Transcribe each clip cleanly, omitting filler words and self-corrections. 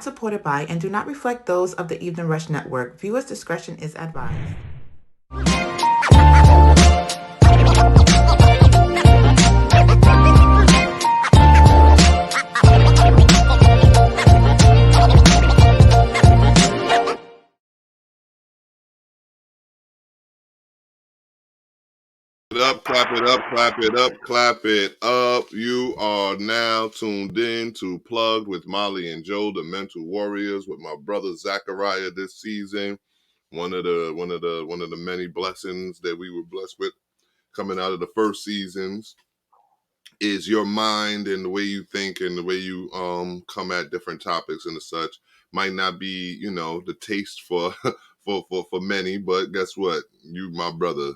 Supported by and do not reflect those of the Evening Rush Network. Viewers' discretion is advised. Up, clap it up, clap it up, clap it up. You are now tuned in to Plugged with Molly and Joe, the Mental Warriors, with my brother Zachariah this season. One of the many blessings that we were blessed with coming out of the first seasons is your mind and the way you think and the way you come at different topics and such might not be, the taste for for many, but guess what? You my brother.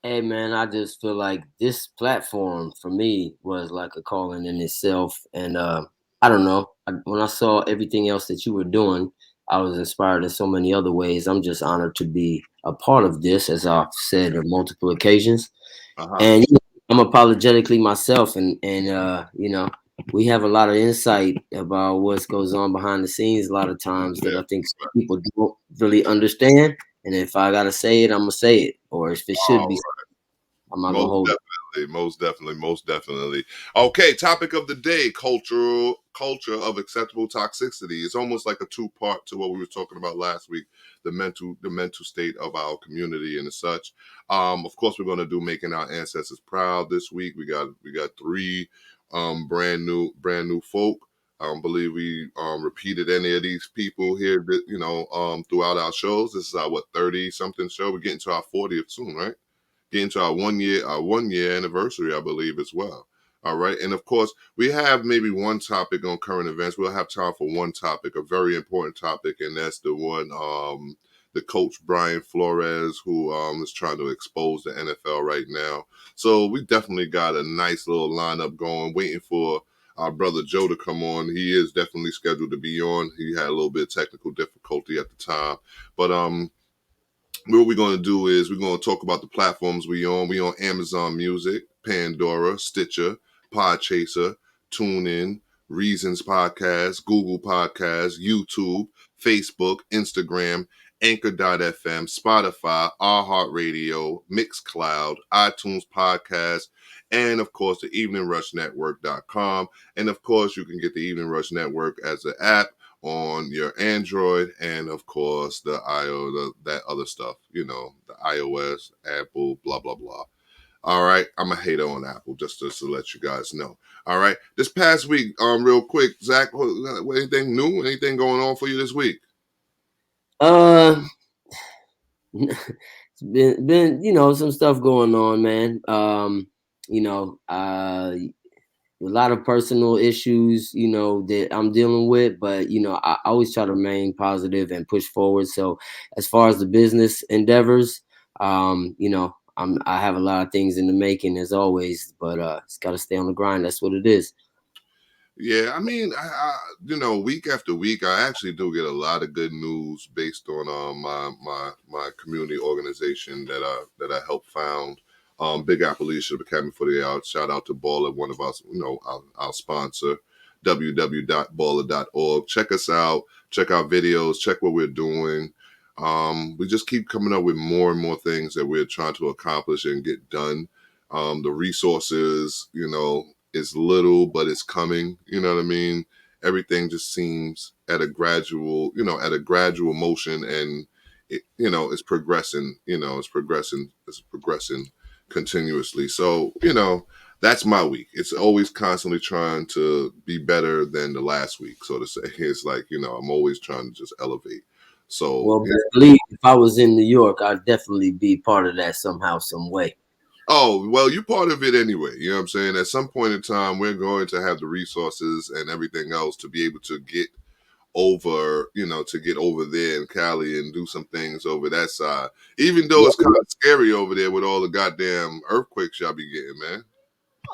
Hey man, I just feel like this platform for me was like a calling in itself, and I don't know. When I saw everything else that you were doing, I was inspired in so many other ways. I'm just honored to be a part of this, as I've said on multiple occasions. Uh-huh. And I'm apologetically myself, and we have a lot of insight about what goes on behind the scenes. A lot of times that Yeah. I think some people don't really understand. And if I gotta say it, I'm gonna say it, or if it should All be, right. I'm not gonna Most hold it. definitely, most definitely, most definitely. Okay, topic of the day: culture of acceptable toxicity. It's almost like a two-part to what we were talking about last week: the mental state of our community and such. Of course, we're going to do making our ancestors proud this week. We got three brand new folk. I don't believe we repeated any of these people here that throughout our shows. This is our 30 something show. We're getting to our 40th soon, right? Getting to our 1 year anniversary, I believe, as well. All right. And of course, we have maybe one topic on current events. We'll have time for one topic, a very important topic, and that's the one the coach Brian Flores, who is trying to expose the NFL right now. So we definitely got a nice little lineup going, waiting for our brother Joe to come on. He is definitely scheduled to be on. He had a little bit of technical difficulty at the time. But what we're going to do is we're going to talk about the platforms we on. We on Amazon Music, Pandora, Stitcher, Podchaser, TuneIn, Reasons Podcast, Google Podcast, YouTube, Facebook, Instagram, Anchor.fm, Spotify, iHeartRadio, Mixcloud, iTunes Podcast, and of course the eveningrushnetwork.com. And of course you can get the Evening Rush Network as an app on your Android, and of course that other stuff, the iOS, Apple, blah blah blah. All right, I'm a hater on Apple, just to let you guys know. All right, this past week, real quick, Zach, anything new? Anything going on for you this week? Uh, it's been some stuff going on, man. A lot of personal issues, that I'm dealing with, but I always try to remain positive and push forward. So as far as the business endeavors, I have a lot of things in the making as always, but it's got to stay on the grind. That's what it is. Yeah, I mean, week after week, I actually do get a lot of good news based on my community organization that I helped found, Big Apple Leadership Academy for the Arts. Shout out to Baller, one of us, our sponsor, www.baller.org. Check us out, check our videos, check what we're doing. We just keep coming up with more and more things that we're trying to accomplish and get done. The resources, it's little, but it's coming. You know what I mean? Everything just seems at a gradual motion, and it's progressing. It's progressing continuously. So that's my week. It's always constantly trying to be better than the last week, so to say. It's like I'm always trying to just elevate. So Well, best believe if I was in New York, I'd definitely be part of that somehow, some way. oh, well, you're part of it anyway. You know what I'm saying? At some point in time, we're going to have the resources and everything else to be able to get over there in Cali and do some things over that side. Even though it's kind of scary over there with all the goddamn earthquakes y'all be getting, man.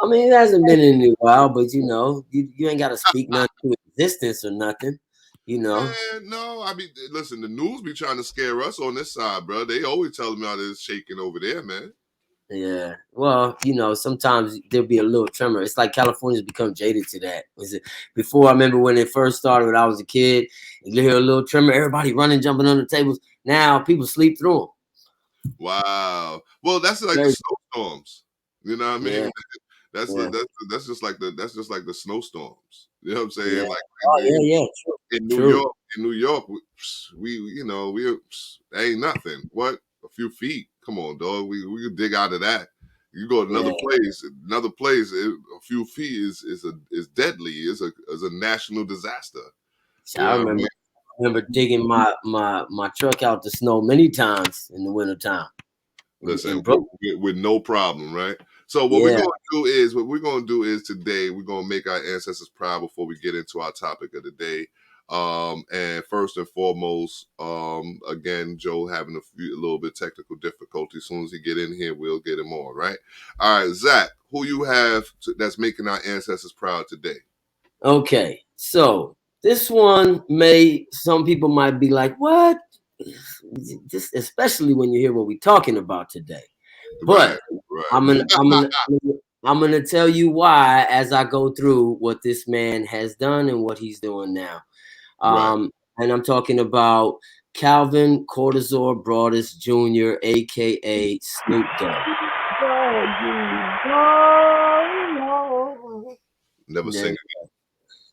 I mean, it hasn't been in a while, but you ain't got to speak nothing to existence or nothing, you know. Man, no, I mean, listen, the news be trying to scare us on this side, bro. They always telling me how it's shaking over there, man. Yeah. Well, sometimes there'll be a little tremor. It's like California's become jaded to that. Before, I remember when it first started when I was a kid, you hear a little tremor, everybody running, jumping under tables. Now people sleep through them. Wow. Well, that's like the Very, snowstorms. You know what I yeah, mean? That's yeah, that's just like the snowstorms. You know what I'm yeah. saying? Like Oh, yeah, yeah. True. True. In New York, we you know we ain't nothing. What, a few feet? Come on, dog. We could dig out of that. You go to Yeah. another place. A few feet is deadly. Is a national disaster. So You I know what I mean? remember digging my truck out the snow many times in the wintertime in Listen, Brooklyn. with no problem, right? So Yeah. what we're gonna do is today we're gonna make our ancestors proud before we get into our topic of the day. And first and foremost, again, Joe having a little bit technical difficulty. As soon as he get in here, we'll get him on, right? All right, Zach, who you have that's making our ancestors proud today? Okay. So this one some people might be like, what? This, especially when you hear what we're talking about today. Right, But right, I'm gonna I'm gonna I'm gonna tell you why as I go through what this man has done and what he's doing now. right. And I'm talking about Calvin Cortazor Broadus Jr., aka Snoop Dogg. Never There. sing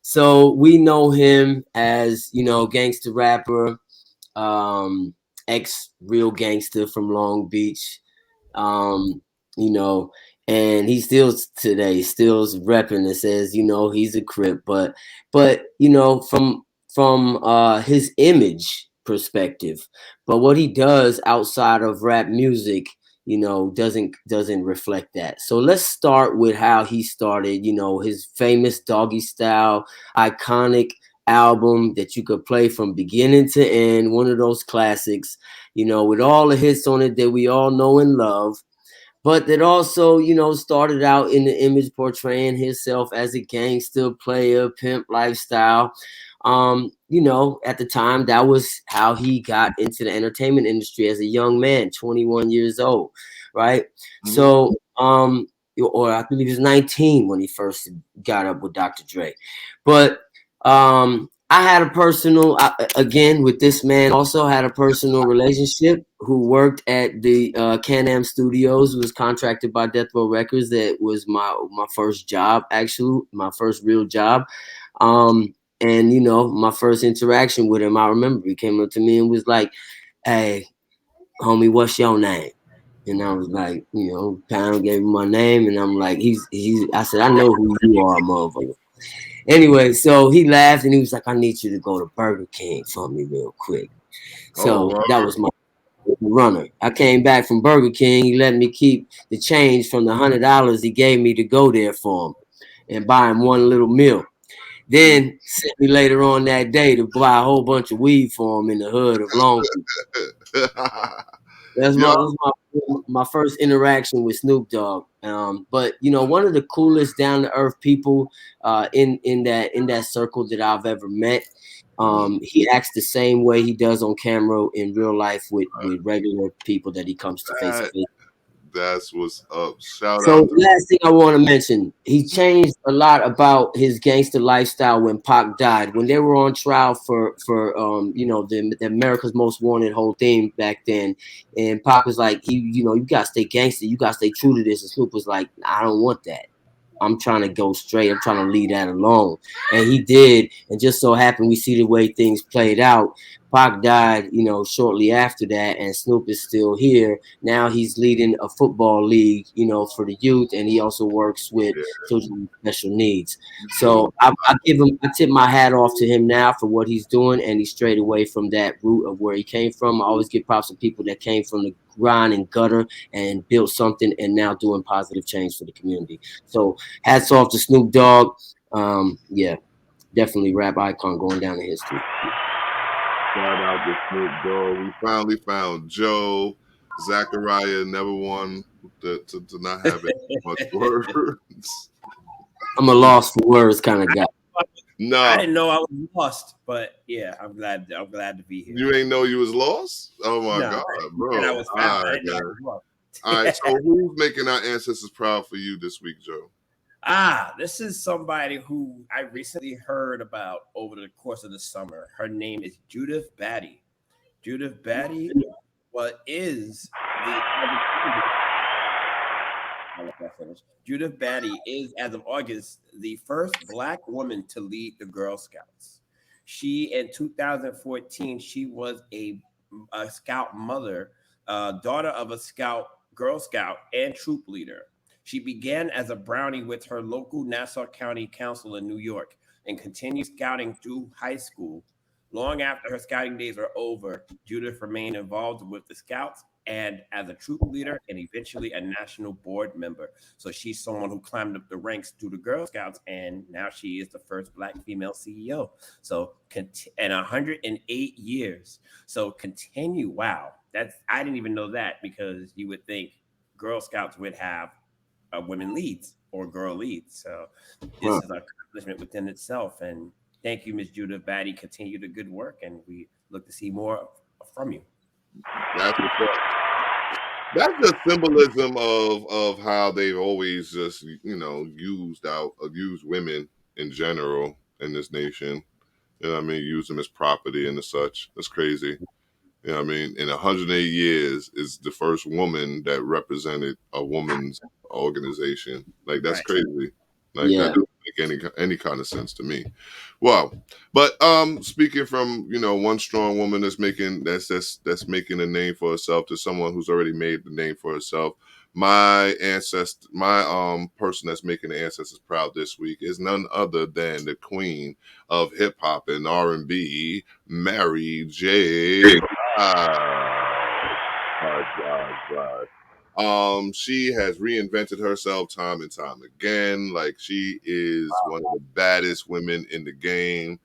So we know him as, gangster rapper, ex real gangster from Long Beach. Um, you know, and he still today still repping and says, he's a Crip, but from his image perspective, but what he does outside of rap music, doesn't reflect that. So let's start with how he started, his famous Doggy Style iconic album that you could play from beginning to end, one of those classics, with all the hits on it that we all know and love, but that also, started out in the image portraying himself as a gangster player, pimp lifestyle. At the time, that was how he got into the entertainment industry as a young man, 21 years old, right? it. So, or I believe he was 19 when he first got up with Dr. Dre. But I had a personal, again, with this man, also had a personal relationship who worked at the Can-Am Studios, who was contracted by Death Row Records. That was my first job, actually, my first real job. And, my first interaction with him, I remember he came up to me and was like, hey, homie, what's your name? And I was like, Pound gave him my name. And I'm like, I said, I know who you are, motherfucker. Anyway, so he laughed and he was like, I need you to go to Burger King for me real quick. Oh, So that was my runner. I came back from Burger King. He let me keep the change from the $100 he gave me to go there for him and buy him one little meal. Then sent me later on that day to buy a whole bunch of weed for him in the hood of Long Beach. That's yeah, my first interaction with Snoop Dogg. But one of the coolest down to earth people in that circle that I've ever met. He acts the same way he does on camera in real life with regular people that he comes to face to that, face. that's what's up. Shout So out to last thing I want to mention, he changed a lot about his gangster lifestyle when Pac died. When they were on trial for the America's Most Wanted whole thing back then, and Pac was like, you gotta stay gangster, you gotta stay true to this. And Snoop was like, I don't want that. I'm trying to go straight. I'm trying to leave that alone. And he did. And just so happened we see the way things played out. Pac died, shortly after that, and Snoop is still here. Now he's leading a football league, for the youth, and he also works with yeah, children with special needs. doing So I tip my hat off to him now for what he's doing, and he's straight away from that root of where he came from. I always give props to people that came from the grind and gutter and built something and now doing positive change for the community. So hats off to Snoop Dogg. Yeah, definitely rap icon going down in history. shout out to Snoop Dogg. We finally found Joe. Zachariah never won to not have it much words. I'm a lost for words kind of guy. I No, didn't know I was lost, but yeah, I'm glad. I'm glad to be here. you ain't know you was lost. Oh my No, god, and I bro! was All found. I right, didn't know I man. was lost. All right, so who's making our ancestors proud for you this week, Joe? This is somebody who I recently heard about over the course of the summer. Her name is Judith Batty. Judith Batty is the I'll let that finish. Judith Batty is, as of August, the first Black woman to lead the Girl Scouts. She, in 2014, she was a Scout mother, daughter of a Scout, Girl Scout, and troop leader. She began as a Brownie with her local Nassau County Council in New York and continued scouting through high school. Long after her scouting days were over, Judith remained involved with the Scouts and as a troop leader and eventually a national board member. So she's someone who climbed up the ranks through the Girl Scouts, and now she is the first Black female CEO. So in 108 years. So continue. Wow, that's I didn't even know that, because you would think Girl Scouts would have women leads or girl leads. So this is an accomplishment within itself. And thank you, Ms. Judith Batty. Continue the good work, and we look to see more from you. That's what's up. That's the symbolism of how they've always just used women in general in this nation. You know what I mean? Use them as property and such. That's crazy. You know what I mean? In 108 years is the first woman that represented a woman's organization. Like, that's Right. crazy. Like, Yeah. that doesn't make any kind of sense to me. Wow. But speaking from, one strong woman that's making a name for herself to someone who's already made the name for herself. My person that's making the ancestors proud this week is none other than the queen of hip hop and R&B, Mary J. God. She has reinvented herself time and time again. Like, she is one of the baddest women in the game,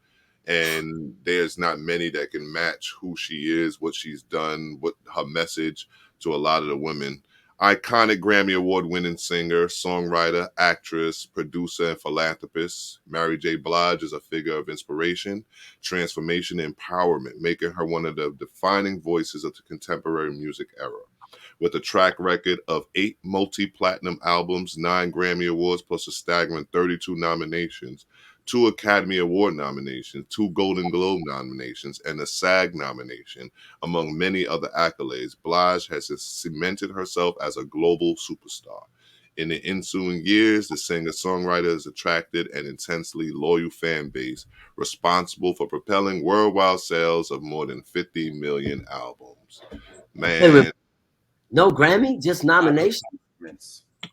and there's not many that can match who she is, what she's done, what her message to a lot of the women. Iconic Grammy Award winning singer, songwriter, actress, producer, and philanthropist, Mary J. Blige is a figure of inspiration, transformation, and empowerment, making her one of the defining voices of the contemporary music era. With a track record of 8 multi-platinum albums, 9 Grammy Awards, plus a staggering 32 nominations, 2 Academy Award nominations, 2 Golden Globe nominations, and a SAG nomination, among many other accolades, Blige has cemented herself as a global superstar. In the ensuing years, the singer-songwriter has attracted an intensely loyal fan base, responsible for propelling worldwide sales of more than 50 million albums. Man. No Grammy, just nomination. 9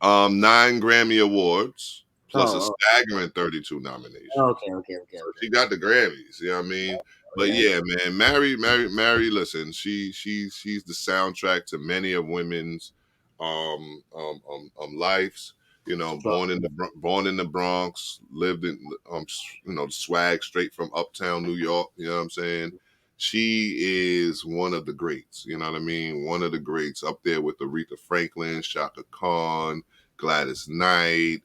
Grammy Awards plus a Oh, staggering 32 nominations. okay. So she got the Grammys, you know what I mean? But yeah, man, Mary, listen, she's the soundtrack to many of women's lives. Born in the Bronx, lived in swag straight from uptown New York, you know what I'm saying? She is one of the greats, you know what I mean? One of the greats, up there with Aretha Franklin, Shaka Khan, Gladys Knight,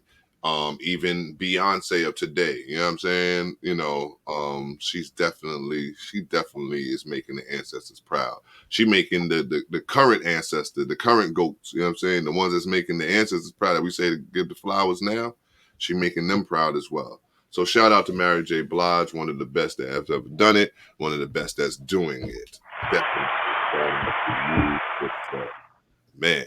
even Beyonce of today, you know what I'm saying? She definitely is making the ancestors proud. She making the current ancestor, the current goats, you know what I'm saying? The ones that's making the ancestors proud that we say to give the flowers now, she making them proud as well. So shout out to Mary J. Blige, one of the best that have ever done it, one of the best that's doing it. Definitely. Man.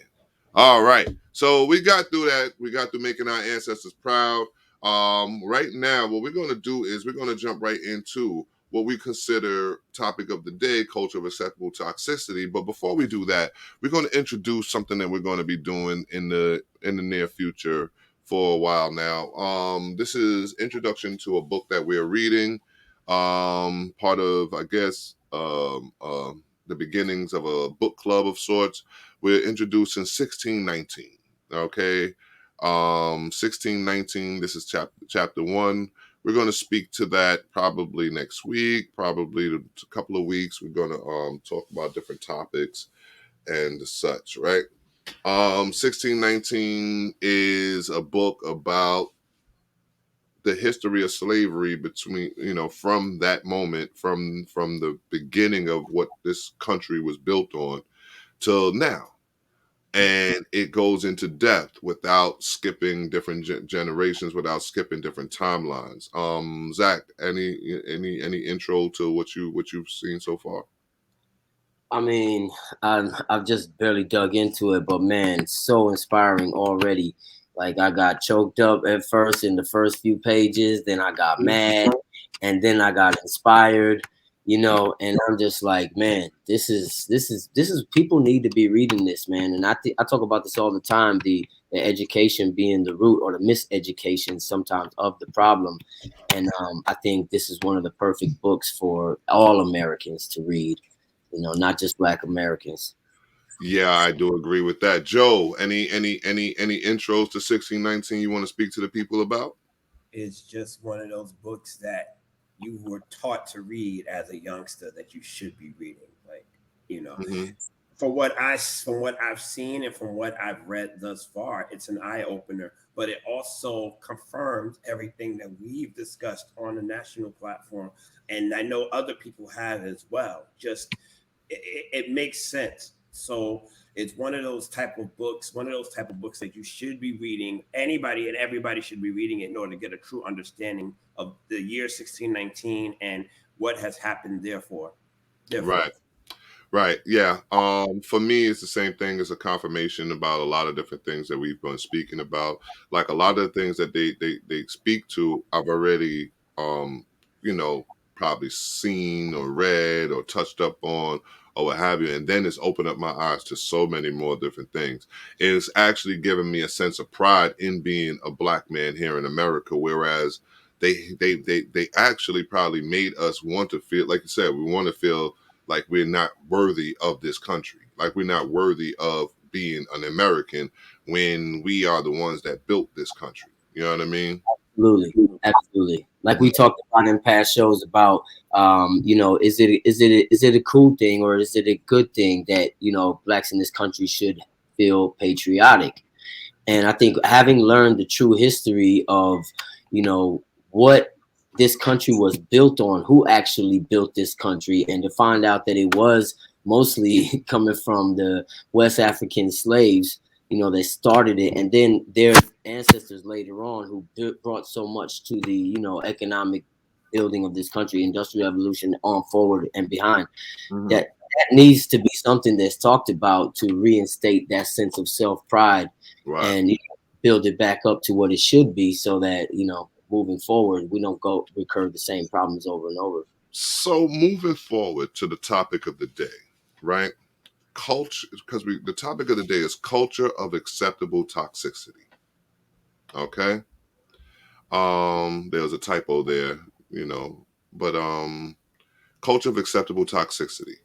All right. So we got through that. We got through making our ancestors proud. Right now, what we're going to do is we're going to jump right into what we consider topic of the day, culture of acceptable toxicity. But before we do that, we're going to introduce something that we're going to be doing in the near future for a while now. This is introduction to a book that we're reading. Part of, I guess, the beginnings of a book club of sorts. We're introducing 1619. Okay. 1619. This is chapter 1. We're going to speak to that probably next week, probably a couple of weeks. We're going to talk about different topics and such, right? 1619 is a book about the history of slavery between, from that moment, from the beginning of what this country was built on till now. and it goes into depth without skipping different generations, without skipping different timelines. Zach, any intro to what you've seen so far? I mean, I've just barely dug into it, but man, so inspiring already. Like I got choked up at first in the first few pages, then I got mad, and then I got inspired, and I'm just like, man, this is people need to be reading this, man. And I talk about this all the time, the education being the root or the miseducation sometimes of the problem. And I think this is one of the perfect books for all Americans to read, not just Black Americans. Yeah, I do agree with that. Joe, any intros to 1619 you want to speak to the people about? It's just one of those books that you were taught to read as a youngster that you should be reading. Like, you know, Mm-hmm. from what I've seen and from what I've read thus far, it's an eye opener. But it also confirms everything that we've discussed on the national platform, and I know other people have as well. Just it makes sense. So it's one of those type of books that you should be reading. Anybody and everybody should be reading it in order to get a true understanding of the year 1619 and what has happened. Therefore. Right. Right. Yeah. For me, it's the same thing as a confirmation about a lot of different things that we've been speaking about. Like a lot of the things that they speak to, I've already, you know, probably seen or read or touched up on or what have you. And then it's opened up my eyes to so many more different things. It's actually given me a sense of pride in being a Black man here in America, whereas they actually probably made us want to feel, like you said, we want to feel like we're not worthy of this country, like we're not worthy of being an American when we are the ones that built this country. You know what I mean? Absolutely, absolutely. Like we talked about in past shows about, is it a cool thing or is it a good thing that Blacks in this country should feel patriotic? And I think having learned the true history of, what this country was built on, who actually built this country, and to find out that it was mostly coming from the West African slaves, they started it, and then their ancestors later on who brought so much to the, economic building of this country, industrial revolution on forward and behind. Mm-hmm. That needs to be something that's talked about to reinstate that sense of self-pride Right. and build it back up to what it should be, so that moving forward we don't go recur the same problems over and over. So moving forward to the topic of the day, right? Culture, because the topic of the day is culture of acceptable toxicity. Okay. There's a typo there, but culture of acceptable toxicity.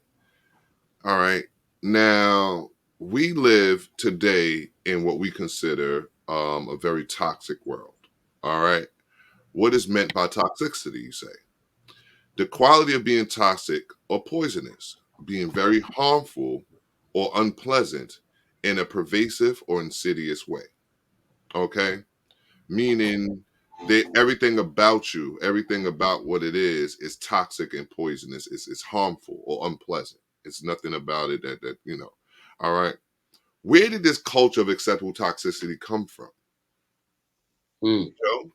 All right. Now, we live today in what we consider a very toxic world. All right. What is meant by toxicity, you say? The quality of being toxic or poisonous, being very harmful or unpleasant in a pervasive or insidious way. Okay. Meaning that everything about you, everything about what it is toxic and poisonous. It's harmful or unpleasant. It's nothing about it that. All right. Where did this culture of acceptable toxicity come from? Mm. Joe?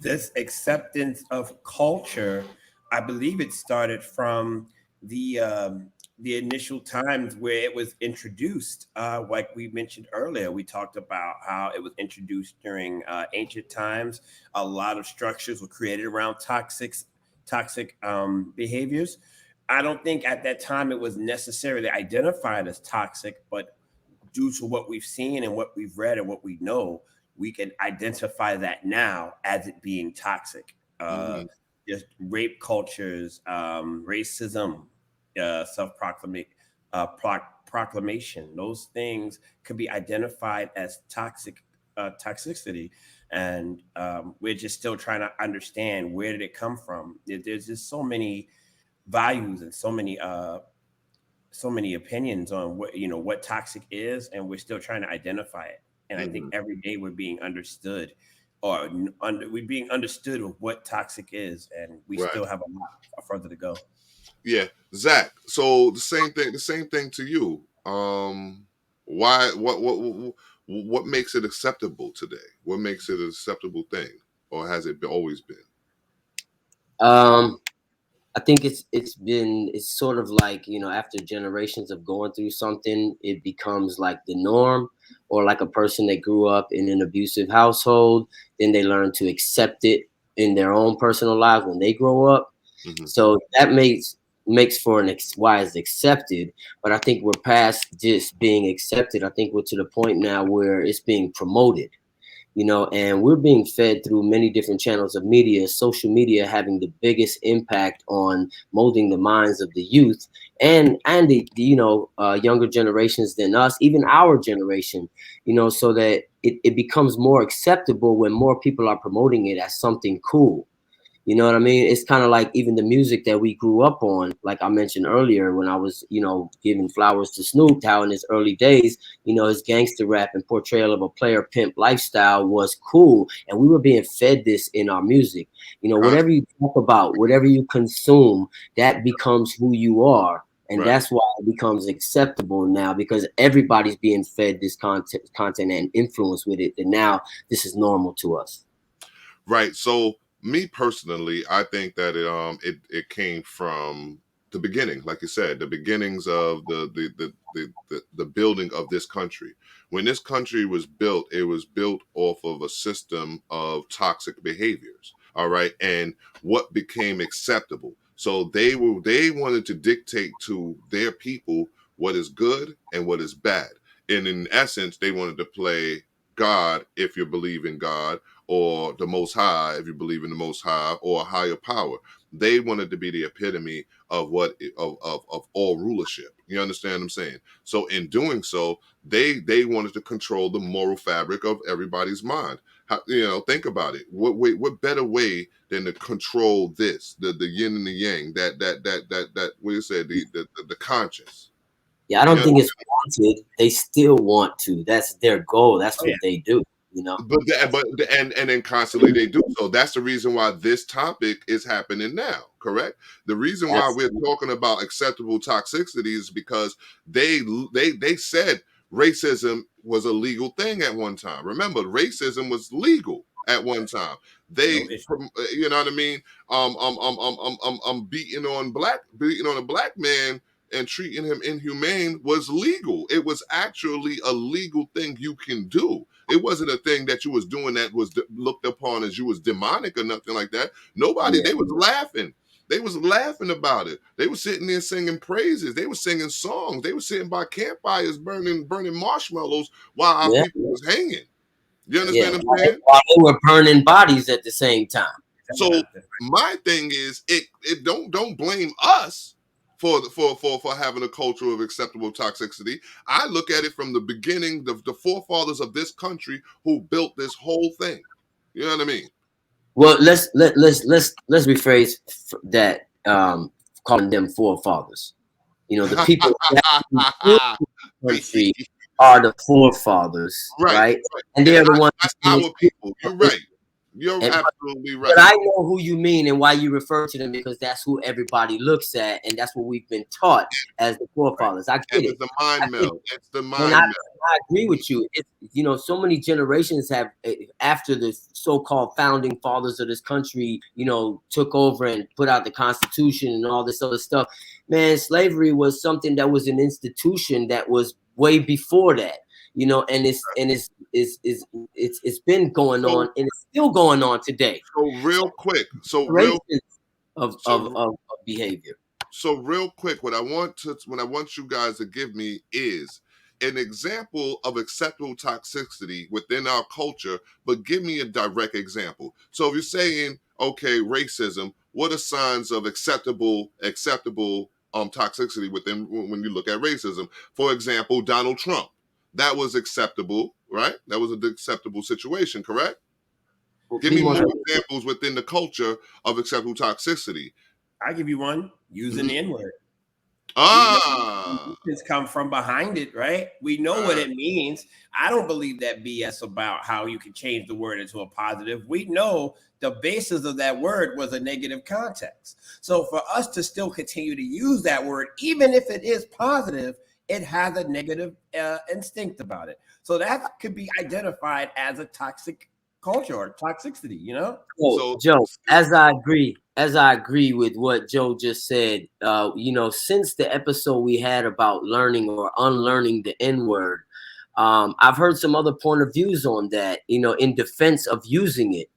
This acceptance of culture, I believe it started from the um, the initial times where it was introduced. Like we mentioned earlier, we talked about how it was introduced during ancient times. A lot of structures were created around toxic behaviors. I don't think at that time it was necessarily identified as toxic, but due to what we've seen and what we've read and what we know, we can identify that now as it being toxic. Mm-hmm. Just rape cultures, racism, proclamation. Those things could be identified as toxicity, and we're just still trying to understand where did it come from. There's just so many values and so many opinions on what toxic is, and we're still trying to identify it. And I think Mm-hmm. every day we're being understood or we being understood of what toxic is, and we Right. still have a lot further to go. Yeah, Zach. So the same thing to you. Why? What makes it acceptable today? What makes it an acceptable thing, or has it always been? Um, I think it's sort of like, after generations of going through something, it becomes like the norm, or like a person that grew up in an abusive household, then they learn to accept it in their own personal lives when they grow up. Hmm. So that makes for why it's accepted. But I think we're past just being accepted. I think we're to the point now where it's being promoted, and we're being fed through many different channels of media, social media having the biggest impact on molding the minds of the youth, and the younger generations than us, even our generation, so that it becomes more acceptable when more people are promoting it as something cool. You know what I mean? It's kind of like even the music that we grew up on, like I mentioned earlier when I was, giving flowers to Snoop, how in his early days, his gangster rap and portrayal of a player pimp lifestyle was cool. And we were being fed this in our music. Whatever you talk about, whatever you consume, that becomes who you are. And Right. that's why it becomes acceptable now, because everybody's being fed this content and influence with it. And now this is normal to us. Right. So me personally, I think that it came from the beginning, like you said, the beginnings of the building of this country. When this country was built, it was built off of a system of toxic behaviors. All right. And what became acceptable. So they wanted to dictate to their people what is good and what is bad. And in essence, they wanted to play God if you believe in God, or the Most High, if you believe in the Most High, or a higher power. They wanted to be the epitome of of all rulership. You understand what I'm saying? So in doing so, they wanted to control the moral fabric of everybody's mind. Think about it. What better way than to control this, the yin and the yang, that what you said, the conscious. Yeah, I You don't know, think it's wanted. They still want to. That's their goal. That's Oh yeah, what they do. but and then constantly they do so. That's the reason why this topic is happening now. Correct. The reason why we're Absolutely. talking about acceptable toxicity is because they said racism was a legal thing at one time. Remember, racism was legal at one time. They, no issue. you know what I mean? Beating on a black man and treating him inhumane was legal. It was actually a legal thing you can do. It wasn't a thing that you was doing that was looked upon as you was demonic or nothing like that. Nobody, Yeah, they was laughing. They was laughing about it. They were sitting there singing praises. They were singing songs. They were sitting by campfires burning marshmallows while our yeah, people was hanging. You yeah. understand what I'm While they, saying? while they were burning bodies at the same time. So my thing is, it don't blame us for having a culture of acceptable toxicity. I look at it from the beginning, the forefathers of this country who built this whole thing. You know what I mean? Well, let's rephrase that. Calling them forefathers. The people who actually built the country are the forefathers, Right, right? right. And And they are the ones that's being our people. You're right. You're and absolutely but right. I know who you mean and why you refer to them, because that's who everybody looks at, and that's what we've been taught as the Right. forefathers. I And get it. it's the I mind get it. meld. It's the And mind meld. I agree with you. It's, so many generations have, after the so-called founding fathers of this country, took over and put out the Constitution and all this other stuff. Man, slavery was something that was an institution that was way before that. It's been going on, So and it's still going on today. so So real quick. generations of of, So of, of behavior. So real quick, what I want you guys to give me is an example of acceptable toxicity within our culture, but give me a direct example. So if you're saying, okay, racism, what are signs of acceptable toxicity within when you look at racism? For example, Donald Trump. That was acceptable, right? That was an acceptable situation, correct? Give Be me more more specific. examples within the culture of acceptable toxicity. I give you one using Mhm. the N word. Ah, It's come from behind it, right? We know what it means. I don't believe that BS about how you can change the word into a positive. We know the basis of that word was a negative context. So for us to still continue to use that word, even if it is positive, it has a negative instinct about it. So that could be identified as a toxic culture or toxicity, you know? So, so Joe, as I agree with what Joe just said, since the episode we had about learning or unlearning the N word, I've heard some other point of views on that, in defense of using it,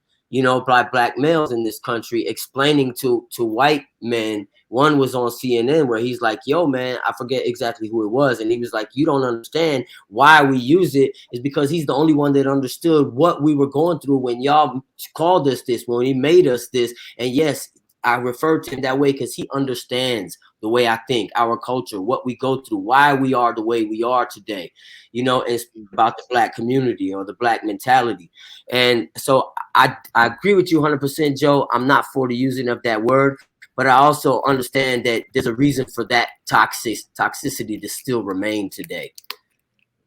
by black males in this country explaining to white men. One was on CNN where he's like, yo, man, I forget exactly who it was. And he was like, you don't understand why we use it is because he's the only one that understood what we were going through when y'all called us this, when he made us this. And yes, I refer to him that way because he understands the way I think, our culture, what we go through, why we are the way we are today. It's about the black community or the black mentality. And so I agree with you 100%, Joe. I'm not for the using of that word, but I also understand that there's a reason for that toxicity to still remain today.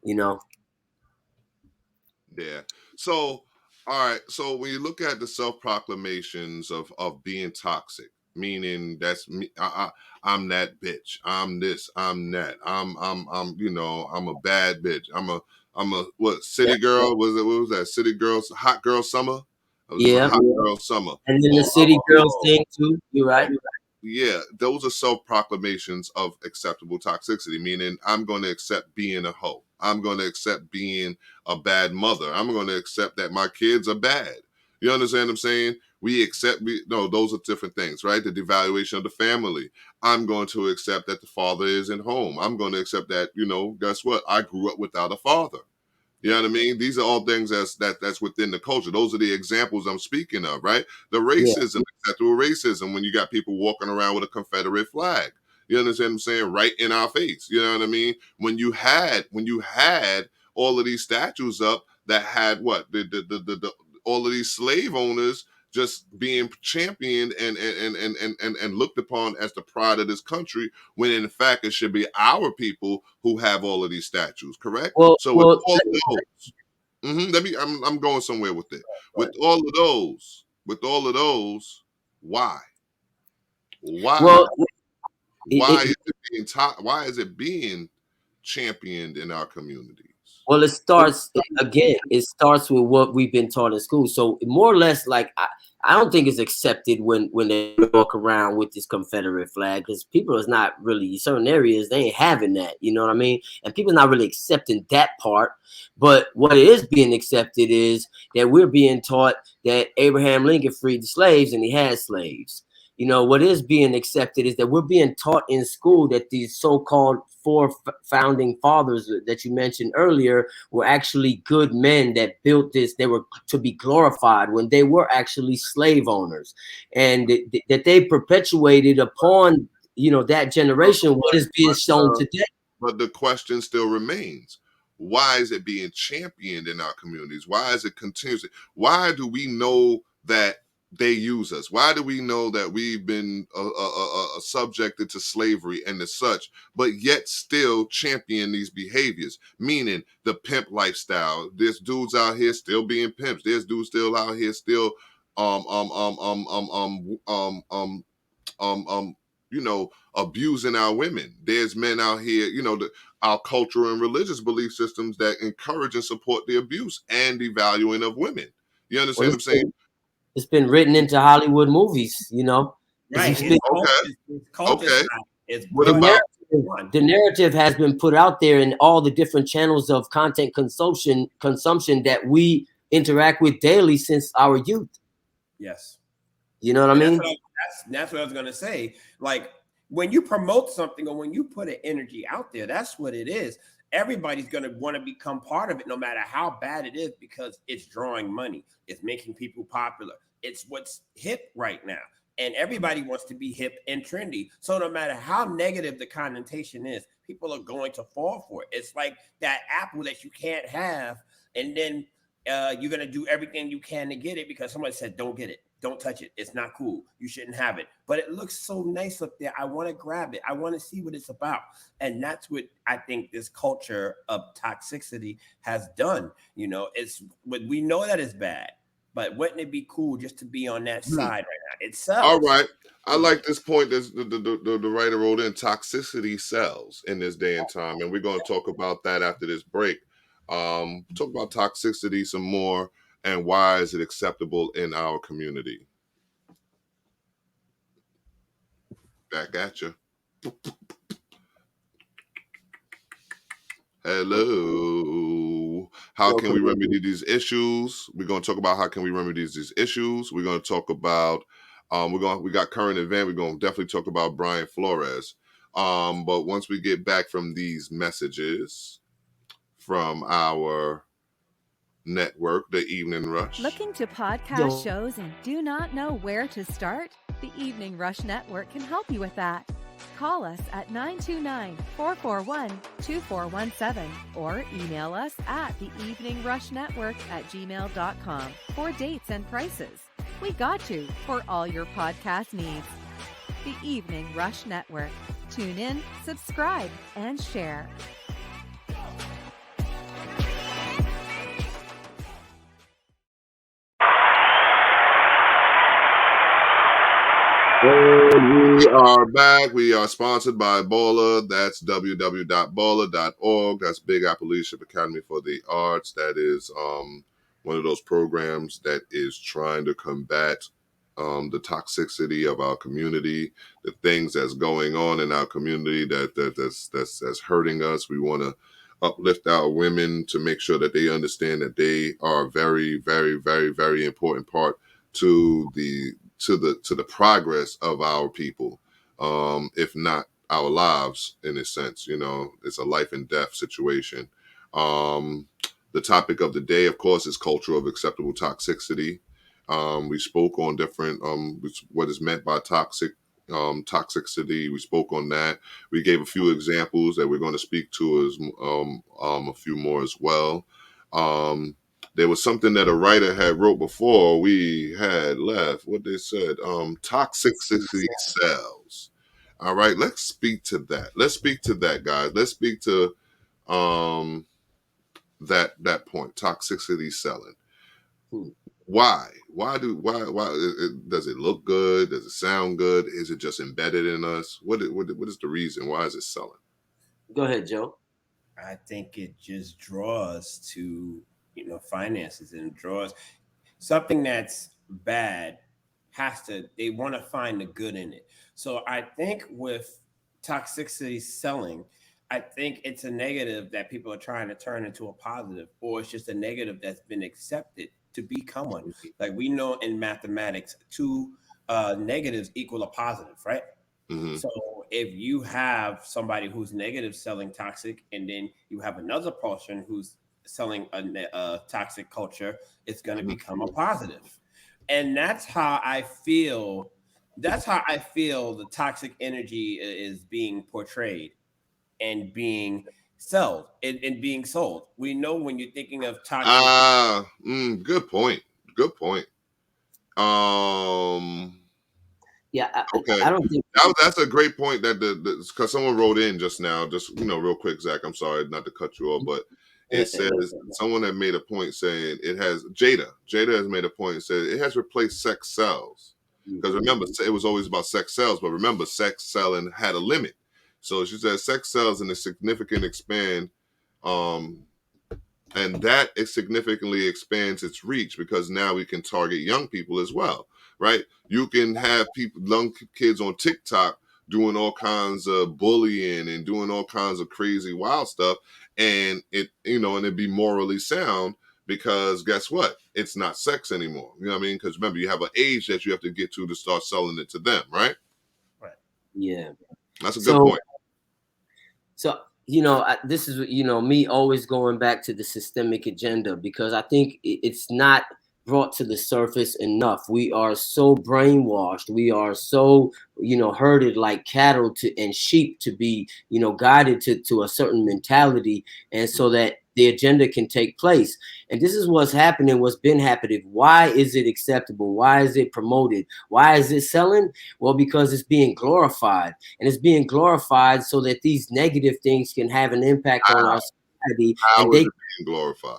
Yeah. So, all right. So when you look at the self-proclamations of being toxic, meaning that's me, I'm that bitch. I'm this. I'm that. I'm a bad bitch. I'm a what? Yeah. City girl? Was it? What was that? City girls? Hot girl summer? It was a Yeah. hot girl summer. And then the Or city girls thing too. You're right. yeah, those are self-proclamations of acceptable toxicity, meaning I'm going to accept being a hoe. I'm going to accept being a bad mother. I'm going to accept that my kids are bad. You understand what I'm saying? No, those are different things, right? The devaluation of the family. I'm going to accept that the father isn't home. I'm going to accept that, guess what? I grew up without a father. You know what I mean? These are all things that's within the culture. Those are the examples I'm speaking of, right? The Yeah. racism, acceptable racism, when you got people walking around with a Confederate flag. You understand what I'm saying? Right in our face. You know what I mean? When you had all of these statues up that had what the all of these slave owners just being championed and looked upon as the pride of this country, when in fact it should be our people who have all of these statues, correct? Well, So with well, all of those, I'm going somewhere with it. With all of those, why? Why? well. Why is it why is it being championed in our communities? Well, it starts again. It starts with what we've been taught in school. So more or less, like I don't think it's accepted when they walk around with this Confederate flag because people is not really certain areas they ain't having that. You know what I mean? And people are not really accepting that part. But what is being accepted is that we're being taught that Abraham Lincoln freed the slaves and he had slaves. What is being accepted is that we're being taught in school that these so-called four founding fathers that you mentioned earlier were actually good men that built this. They were to be glorified when they were actually slave owners, and that they perpetuated upon that generation what is being shown today. But the question still remains. Why is it being championed in our communities? Why is it continuously? Why do we know that they use us? Why do we know that we've been subjected to slavery and as such, but yet still champion these behaviors? Meaning the pimp lifestyle. There's dudes out here still being pimps. There's dudes still out here still um um um um um um um um abusing our women. There's men out here, our cultural and religious belief systems that encourage and support the abuse and devaluing of women. You Well, understand what I'm saying? it's been written into Hollywood movies. As you Right. speak, His culture Okay. side is What the about narrative, the narrative has been put out there in all the different channels of content consumption that we interact with daily since our youth. yes. You know what I And mean? that's what I was gonna say. Like when you promote something or when you put an energy out there, that's what it is. Everybody's gonna want to become part of it, no matter how bad it is, because it's drawing money, it's making people popular, it's what's hip right now. And everybody wants to be hip and trendy. So no matter how negative the connotation is, people are going to fall for it. It's like that apple that you can't have, and then you're gonna do everything you can to get it because somebody said, "Don't get it. don't touch it. It's not cool. You shouldn't have it. But it looks so nice up there. I want to grab it. I want to see what it's about. And that's what I think this culture of toxicity has done. You know, it's what we know that is bad, but wouldn't it be cool just to be on that side right now? It All sells. right. I like this point that the writer wrote in. Toxicity sells in this day and time. And we're going to talk about that after this break. Talk about toxicity some more and why is it acceptable in our community. Back at you. Hello. How can we remedy these issues? We're going to talk about how can we remedy these issues. We're going to talk about we got current event. We're going to definitely talk about Brian Flores. But once we get back from these messages from our network, the Evening Rush. Looking to podcast shows and do not know where to start? The Evening Rush Network can help you with that. Call us at 929-441-2417 or email us at theeveningrushnetwork@gmail.com for dates and prices. We got you for all your podcast needs. The Evening Rush Network. Tune in, subscribe, and share. And we are back. We are sponsored by Baller. That's www.baller.org. That's Big Apple Leadership Academy for the Arts. That is one of those programs that is trying to combat the toxicity of our community, the things that's going on in our community that's hurting us. We want to uplift our women to make sure that they understand that they are a very, very, very, very important part to the progress of our people, if not our lives in a sense. You know, it's a life and death situation. The topic of the day, of course, is culture of acceptable toxicity. We spoke on different what is meant by toxicity. We spoke on that. We gave a few examples that we're going to speak to as a few more as well. There was something that a writer had wrote before we had left. What they said, toxicity sells. All right, let's speak to that. Let's speak to that, guys. Let's speak to that point. Toxicity selling. Why? Why does it look good? Does it sound good? Is it just embedded in us? What is the reason? Why is it selling? Go ahead, Joe. I think it just draws to, finances, and draws something that's bad they want to find the good in it. So I think with toxicity selling, I think it's a negative that people are trying to turn into a positive, or it's just a negative that's been accepted to become one. Like we know in mathematics, two negatives equal a positive, right? Mm-hmm. So if you have somebody who's negative selling toxic, and then you have another person who's selling a toxic culture, it's going to become a positive. And that's how I feel. That's how I feel the toxic energy is being portrayed and being sold. And being sold. We know when you're thinking of toxic. Good point. Good point. Yeah, okay. I don't think that's a great point. That because someone wrote in just now, just real quick, Zach. I'm sorry not to cut you off, but it says someone had made a point saying it has Jada has made a point and said it has replaced sex sells. Because remember, it was always about sex sells, but remember, sex selling had a limit. So she said sex sells in a significant expand. And that it significantly expands its reach because now we can target young people as well, right? You can have young kids on TikTok doing all kinds of bullying and doing all kinds of crazy wild stuff, and it and it'd be morally sound because guess what? It's not sex anymore. You know what I mean? Because remember, you have an age that you have to get to start selling it to them, right? Right. Yeah, that's a good point. So. This is, me always going back to the systemic agenda, because I think it's not brought to the surface enough. We are so brainwashed. We are so, herded like cattle and sheep to be, guided to a certain mentality. And so that the agenda can take place. And this is what's happening, what's been happening. Why is it acceptable? Why is it promoted? Why is it selling? Well, because it's being glorified, and it's being glorified so that these negative things can have an impact on our society, How and is they it being glorified?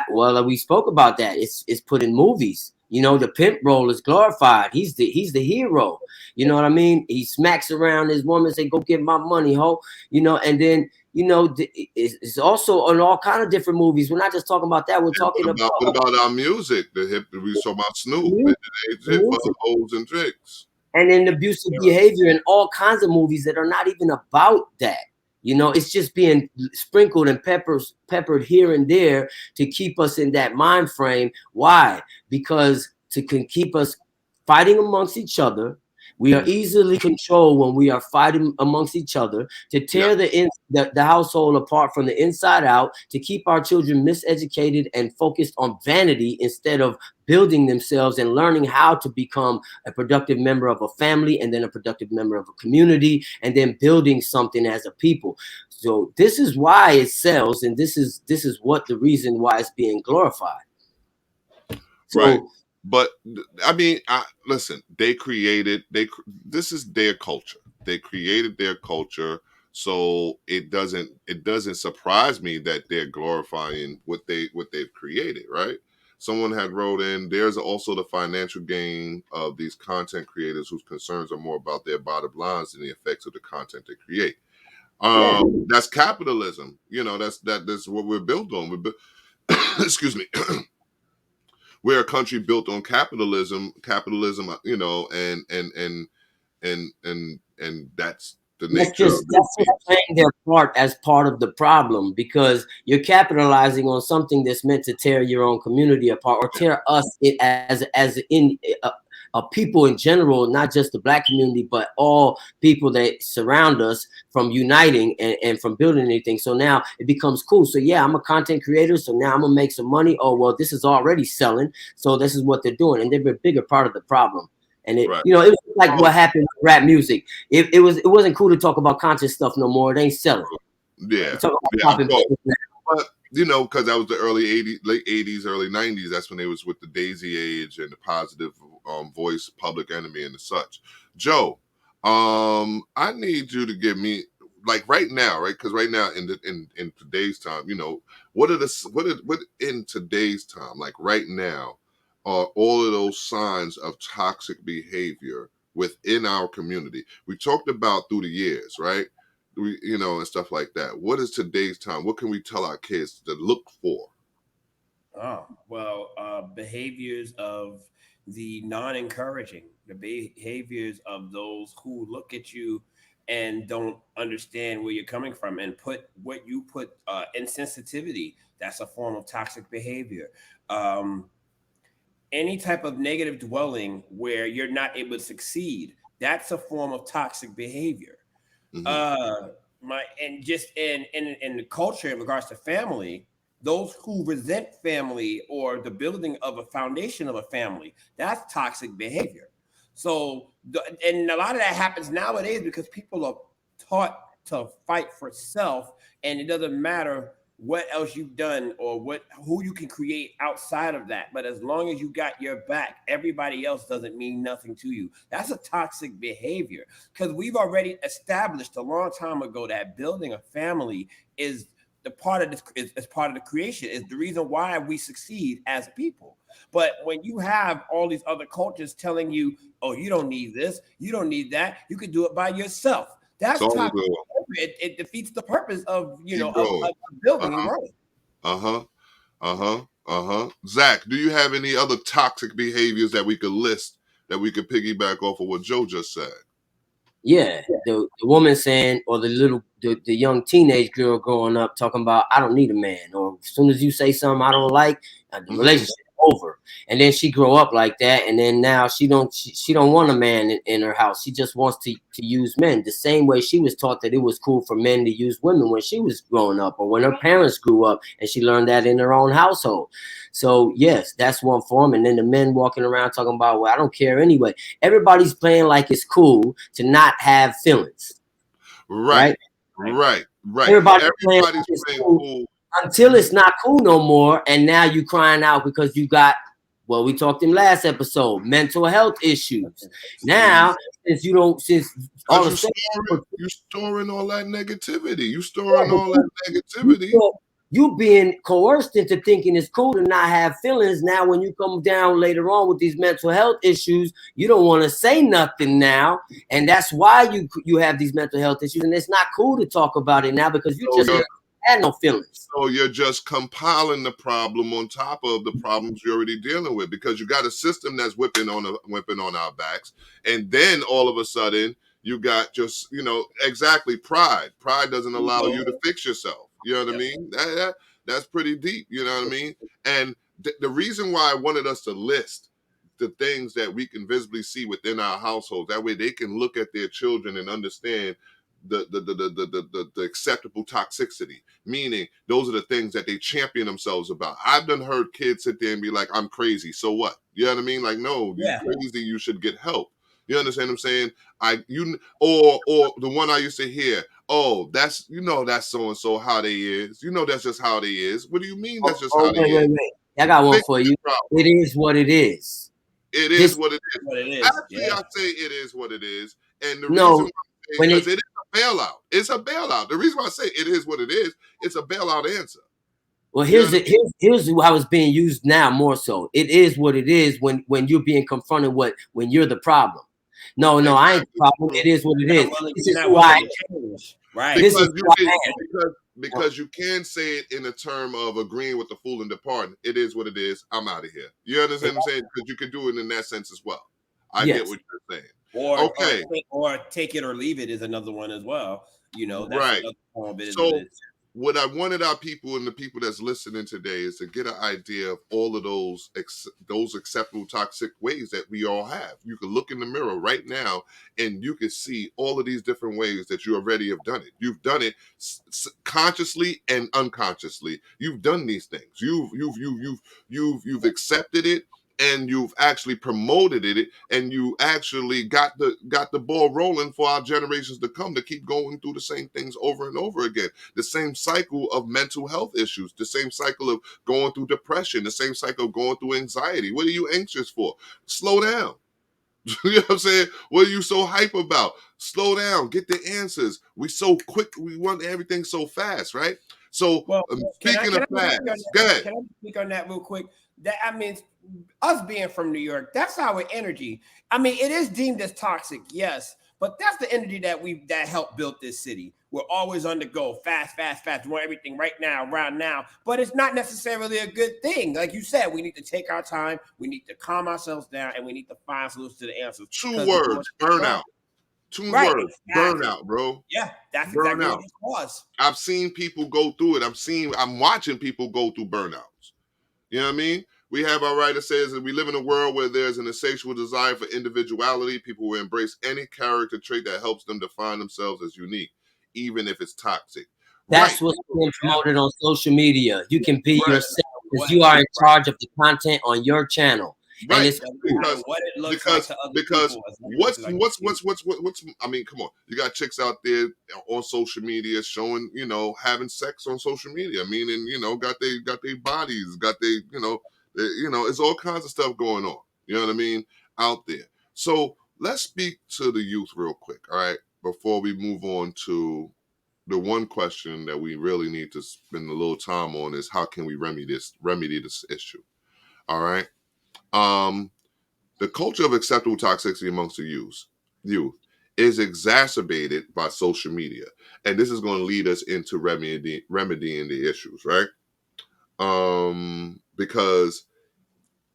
well, we spoke about that. It's put in movies. You know, the pimp role is glorified. He's the hero. You know what I mean? He smacks around his woman, say, "Go get my money, ho." You know, and then it's also on all kind of different movies. We're not just talking about that. We're talking about What about our music? The hip we saw about Snoop and music, the hip hoes and tricks. and then abusive behavior and all kinds of movies that are not even about that. You know, it's just being sprinkled and peppered here and there to keep us in that mind frame. Why? Because can keep us fighting amongst each other. We are easily controlled when we are fighting amongst each other, to tear the household apart from the inside out, to keep our children miseducated and focused on vanity instead of building themselves and learning how to become a productive member of a family, and then a productive member of a community, and then building something as a people. So this is why it sells, and this is what the reason why it's being glorified. So, right. But I mean, listen. This is their culture. They created their culture, so it doesn't surprise me that they're glorifying what they've created. Right. Someone had wrote in. There's also the financial gain of these content creators whose concerns are more about their bottom lines than the effects of the content they create. That's capitalism. You know, that's what we're built on. Excuse me. We're a country built on capitalism, you know, and that's the nature of that's just playing their part as part of the problem, because you're capitalizing on something that's meant to tear your own community apart, or tear us as in people in general, not just the Black community, but all people that surround us, from uniting and from building anything. So now it becomes cool. So yeah, I'm a content creator, so now I'm gonna make some money. Oh well, this is already selling, so this is what they're doing, and they're a bigger part of the problem. And it, right. you know, it was like what happened with rap music. It wasn't cool to talk about conscious stuff no more. It ain't selling. Yeah, Talk about yeah. popping Well, but you know, because that was the late '80s, early '90s. That's when they was with the Daisy Age and the Positive Voice, Public Enemy, and the such. Joe, I need you to give me, like, right now, right? Because right now in today's time, you know, what in today's time, like right now, are all of those signs of toxic behavior within our community? We talked about through the years, right? You know, and stuff like that. What is today's time? What can we tell our kids to look for? Oh, well, behaviors of the non-encouraging, the behaviors of those who look at you and don't understand where you're coming from, and put what you put insensitivity. That's a form of toxic behavior. Um, any type of negative dwelling where you're not able to succeed, that's a form of toxic behavior. uh my and just in the culture in regards to family, those who resent family or the building of a foundation of a family, that's toxic behavior. So and a lot of that happens nowadays because people are taught to fight for self, and it doesn't matter what else you've done or who you can create outside of that. But as long as you got your back, everybody else doesn't mean nothing to you. That's a toxic behavior, because we've already established a long time ago that building a family is the part of this is part of the creation, is the reason why we succeed as people. But when you have all these other cultures telling you, oh, you don't need this, you don't need that, you can do it by yourself, that's toxic. It defeats the purpose of of building and growing. Zach, do you have any other toxic behaviors that we could list that we could piggyback off of what Joe just said? Yeah, the woman saying, or the young teenage girl growing up talking about, I don't need a man, or as soon as you say something I don't like, the relationship over. And then she grow up like that, and then now she don't want a man in her house. She just wants to use men, the same way she was taught that it was cool for men to use women when she was growing up, or when her parents grew up, and she learned that in her own household. So yes, that's one form. And then the men walking around talking about, well, I don't care anyway. Everybody's playing like it's cool to not have feelings. Right. Everybody's Everybody's playing playing cool. cool until it's not cool no more, and now you crying out because you got, well, we talked in last episode, mental health issues. Now, since all of a sudden you storing all that negativity. You storing all that negativity. You being coerced into thinking it's cool to not have feelings. Now, when you come down later on with these mental health issues, you don't want to say nothing now, and that's why you have these mental health issues, and it's not cool to talk about it now because you just had no feelings. So you're just compiling the problem on top of the problems you're already dealing with, because you got a system that's whipping on our backs, and then all of a sudden you got just exactly pride. Pride doesn't allow you to fix yourself. You know what I mean? That's pretty deep. You know what I mean? And the reason why I wanted us to list the things that we can visibly see within our household, that way they can look at their children and understand the acceptable toxicity, meaning those are the things that they champion themselves about. I've done heard kids sit there and be like, I'm crazy, so what? You know what I mean? Like, no, you're crazy, you should get help. You understand what I'm saying? Or the one I used to hear, oh, that's so and so how they is. That's just how they is. What do you mean that's just how they is? Wait. I got one for you. It is what it is. It is what it is. Actually, I say it is what it is. And the reason why, because it is a bailout. It's a bailout. The reason why I say it is what it is, it's a bailout answer. Well, here's how it's being used now more so. It is what it is when you're being confronted when you're the problem. No, I ain't the problem. It is what it is. This is who I am. Right. Because you can say it in a term of agreeing with the fool and departing. It is what it is. I'm out of here. You understand what I'm saying? Because you can do it in that sense as well. I get what you're saying. Or take it or leave it is another one as well. That's right. So what I wanted our people and the people that's listening today is to get an idea of all of those acceptable toxic ways that we all have. You can look in the mirror right now and you can see all of these different ways that you already have done it. You've done it consciously and unconsciously. You've done these things. You've accepted it, and you've actually promoted it, and you actually got the ball rolling for our generations to come to keep going through the same things over and over again. The same cycle of mental health issues, the same cycle of going through depression, the same cycle of going through anxiety. What are you anxious for? Slow down. You know what I'm saying? What are you so hype about? Slow down. Get the answers. We so quick. We want everything so fast, right? So speaking of fast, go ahead. Can I speak on that real quick? Us being from New York, that's our energy. I mean, it is deemed as toxic, yes, but that's the energy that helped build this city. We're always on the go, fast. We want everything right now, around now. But it's not necessarily a good thing. Like you said, we need to take our time, we need to calm ourselves down, and we need to find solutions to the answers. 2 words, burnout. 2 words, burnout, bro. Yeah, that's exactly what it was. I've seen people go through it. I'm watching people go through burnouts. You know what I mean? We have our writer says that we live in a world where there's an insatiable desire for individuality. People will embrace any character trait that helps them define themselves as unique, even if it's toxic. That's what's being promoted on social media. You can be yourself because you are in charge of the content on your channel. Right. And it's because what's I mean, come on. You got chicks out there on social media showing, having sex on social media, meaning, got their bodies, got their, it's all kinds of stuff going on. You know what I mean? Out there. So let's speak to the youth real quick, all right, before we move on to the one question that we really need to spend a little time on is how can we remedy this issue? All right. The culture of acceptable toxicity amongst the youth is exacerbated by social media. And this is going to lead us into remedying the issues, right? Because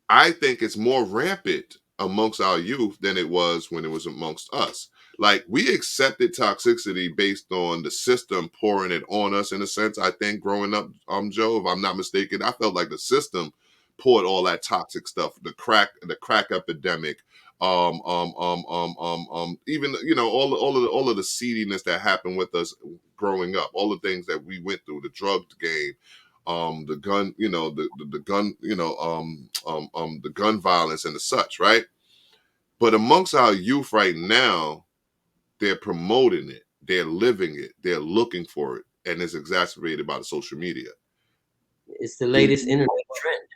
I think it's more rampant amongst our youth than it was when it was amongst us. Like, we accepted toxicity based on the system pouring it on us, in a sense. I think growing up, Joe, if I'm not mistaken, I felt like the system poured all that toxic stuff, the crack epidemic, even all of the seediness that happened with us growing up, all the things that we went through, the drug game, the gun, the gun, the gun violence and the such, right? But amongst our youth right now, they're promoting it, they're living it, they're looking for it, and it's exacerbated by the social media. It's the latest internet trend.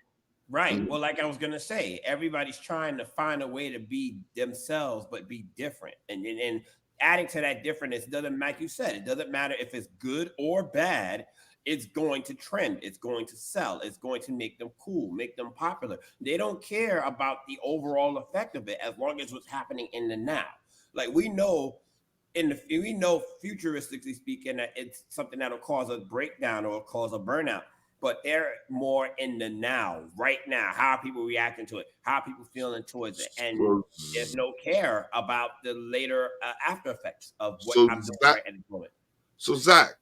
Right. Well, like I was gonna say, everybody's trying to find a way to be themselves, but be different. And adding to that difference doesn't, like you said, it doesn't matter if it's good or bad. It's going to trend. It's going to sell. It's going to make them cool, make them popular. They don't care about the overall effect of it as long as what's happening in the now. Like we know we know futuristically speaking that it's something that'll cause a breakdown or cause a burnout, but they're more in the now, right now. How are people reacting to it? How are people feeling towards it? And there's no care about the later after effects of what So I'm doing Zach, right at the moment. so Zach,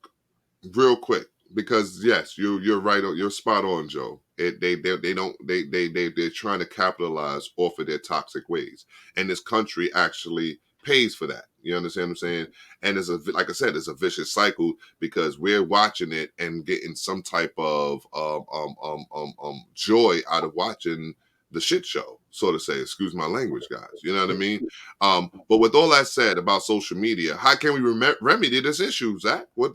real quick, because yes, you're right. You're spot on, Joe. They're trying to capitalize off of their toxic ways, and this country actually pays for that. You understand what I'm saying? And it's like I said, it's a vicious cycle because we're watching it and getting some type of joy out of watching the shit show, so to say. Excuse my language, guys. You know what I mean? But with all that said about social media, how can we remedy this issue, Zach? What?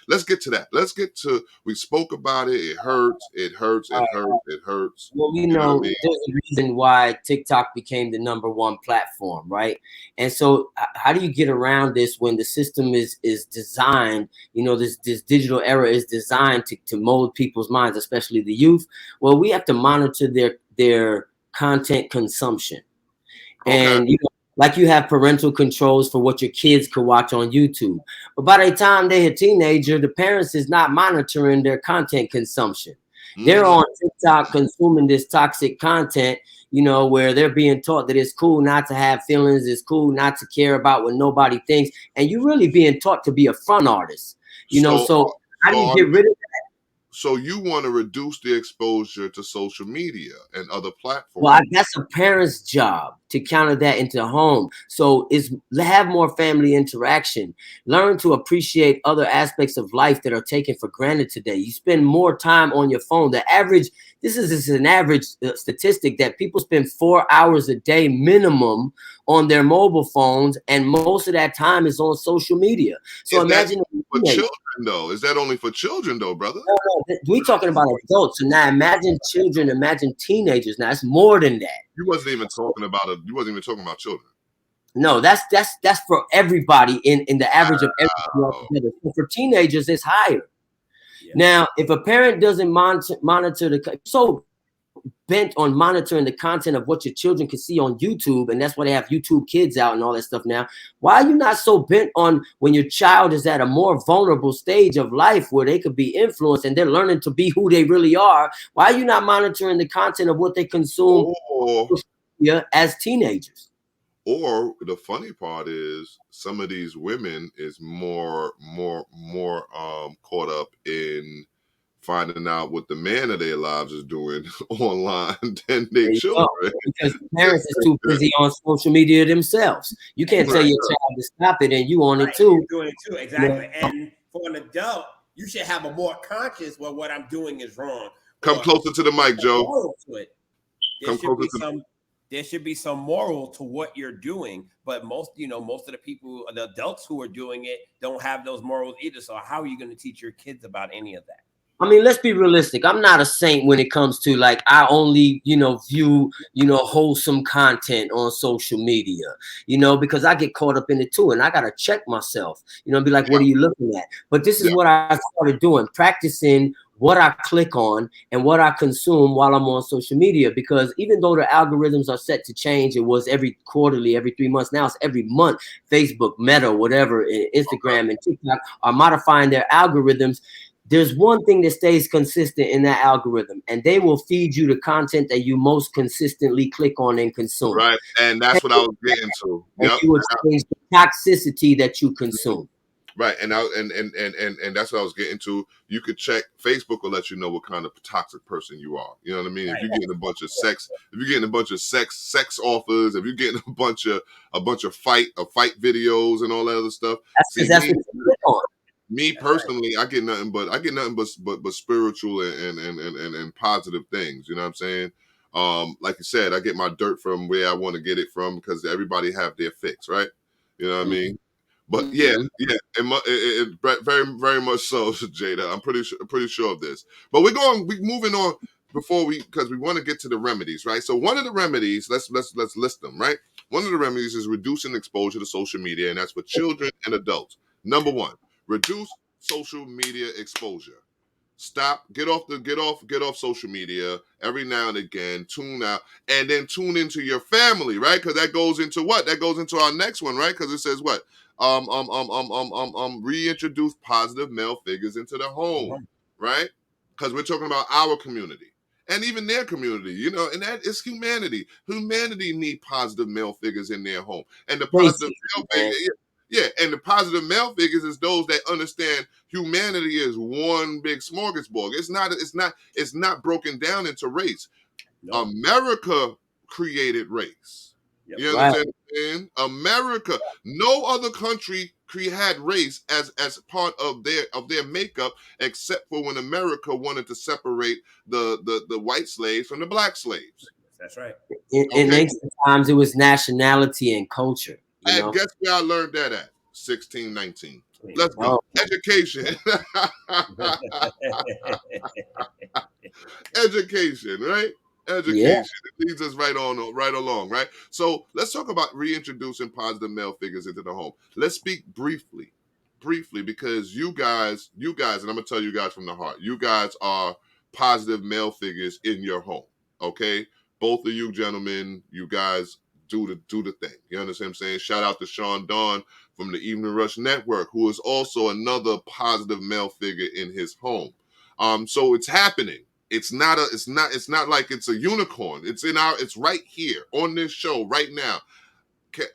Let's get to that. Let's get to. We spoke about it. It hurts. It hurts. It hurts. It hurts. Well, we You know what I know mean? there's a reason why TikTok became the #1 platform, right? And so, how do you get around this when the system is designed? You know, this digital era is designed to mold people's minds, especially the youth. Well, we have to monitor their content consumption. Okay. And you know, like you have parental controls for what your kids could watch on YouTube. But by the time they're a teenager, the parents is not monitoring their content consumption. They're on TikTok consuming this toxic content, you know, where they're being taught that it's cool not to have feelings, it's cool not to care about what nobody thinks. And you're really being taught to be a front artist, you know. So how do you get rid of that? So you want to reduce the exposure to social media and other platforms? Well, that's a parent's job to counter that into the home. So is have more family interaction. Learn to appreciate other aspects of life that are taken for granted today. You spend more time on your phone. This is an average statistic that people spend 4 hours a day minimum on their mobile phones, and most of that time is on social media. So imagine for children though. Is that only for children though, brother? No, we're talking about adults. So now imagine children, imagine teenagers. Now it's more than that. You wasn't even talking about children. No, that's for everybody in the average of everybody altogether. So for teenagers, it's higher. Yeah. Now, if a parent doesn't monitor so bent on monitoring the content of what your children can see on YouTube, and that's why they have YouTube Kids out and all that stuff now. Why are you not so bent on when your child is at a more vulnerable stage of life where they could be influenced and they're learning to be who they really are? Why are you not monitoring the content of what they consume as teenagers? Or the funny part is some of these women is more caught up in finding out what the man of their lives is doing online than their children. Because the parents is too busy on social media themselves. You can't tell your child to stop it and you on it too. You're doing it too, exactly. Yeah. And for an adult, you should have a more conscious, well, what I'm doing is wrong. Come closer to the mic, Joe. There should be some moral to what you're doing, but most of the people, the adults who are doing it, don't have those morals either. So how are you going to teach your kids about any of that? I mean, let's be realistic. I'm not a saint when it comes to like, I only, view, wholesome content on social media, because I get caught up in it too. And I got to check myself, be like, what are you looking at? But this is what I started doing, practicing what I click on and what I consume while I'm on social media, because even though the algorithms are set to change, it was every quarterly, every 3 months. Now it's every month. Facebook, Meta, whatever, Instagram and TikTok are modifying their algorithms. There's one thing that stays consistent in that algorithm, and they will feed you the content that you most consistently click on and consume. Right, and that's what I was getting to. And you will change the toxicity that you consume. Right, and that's what I was getting to. You could check. Facebook will let you know what kind of toxic person you are. You know what I mean? If you're getting a bunch of sex, sex offers, if you're getting a bunch of fight videos and all that other stuff. That's what you click on. Me personally, I get nothing but spiritual and positive things. You know what I'm saying? Like you said, I get my dirt from where I want to get it from because everybody have their fix, right? You know what I mean? But yeah, very, very much so, Jada. I'm pretty sure of this. But we moving on because we want to get to the remedies, right? So one of the remedies, let's list them, right? One of the remedies is reducing exposure to social media, and that's for children and adults. Number one, reduce social media exposure. Stop, get off social media every now and again, tune out, and then tune into your family, right? Because that goes into what? That goes into our next one, right? Because it says what? Reintroduce positive male figures into the home, right? Because we're talking about our community and even their community, and that is humanity. Humanity need positive male figures in their home, and the positive male figure, and the positive male figures is those that understand humanity is one big smorgasbord. It's not broken down into race. No. America created race. Yep. You understand what I'm saying? America, no other country had race as part of their makeup, except for when America wanted to separate the white slaves from the black slaves. That's right. In ancient times, it was nationality and culture. And guess where I learned that at? 1619. Let's go. Education. Education, right? Education. Yeah. It leads us right along, right? So let's talk about reintroducing positive male figures into the home. Let's speak briefly, because you guys, and I'm gonna tell you guys from the heart, you guys are positive male figures in your home. Okay, both of you gentlemen, you guys do the thing. You understand what I'm saying? Shout out to Sean Dawn from the Evening Rush Network, who is also another positive male figure in his home. So it's happening. It's not like it's a unicorn. It's right here on this show right now.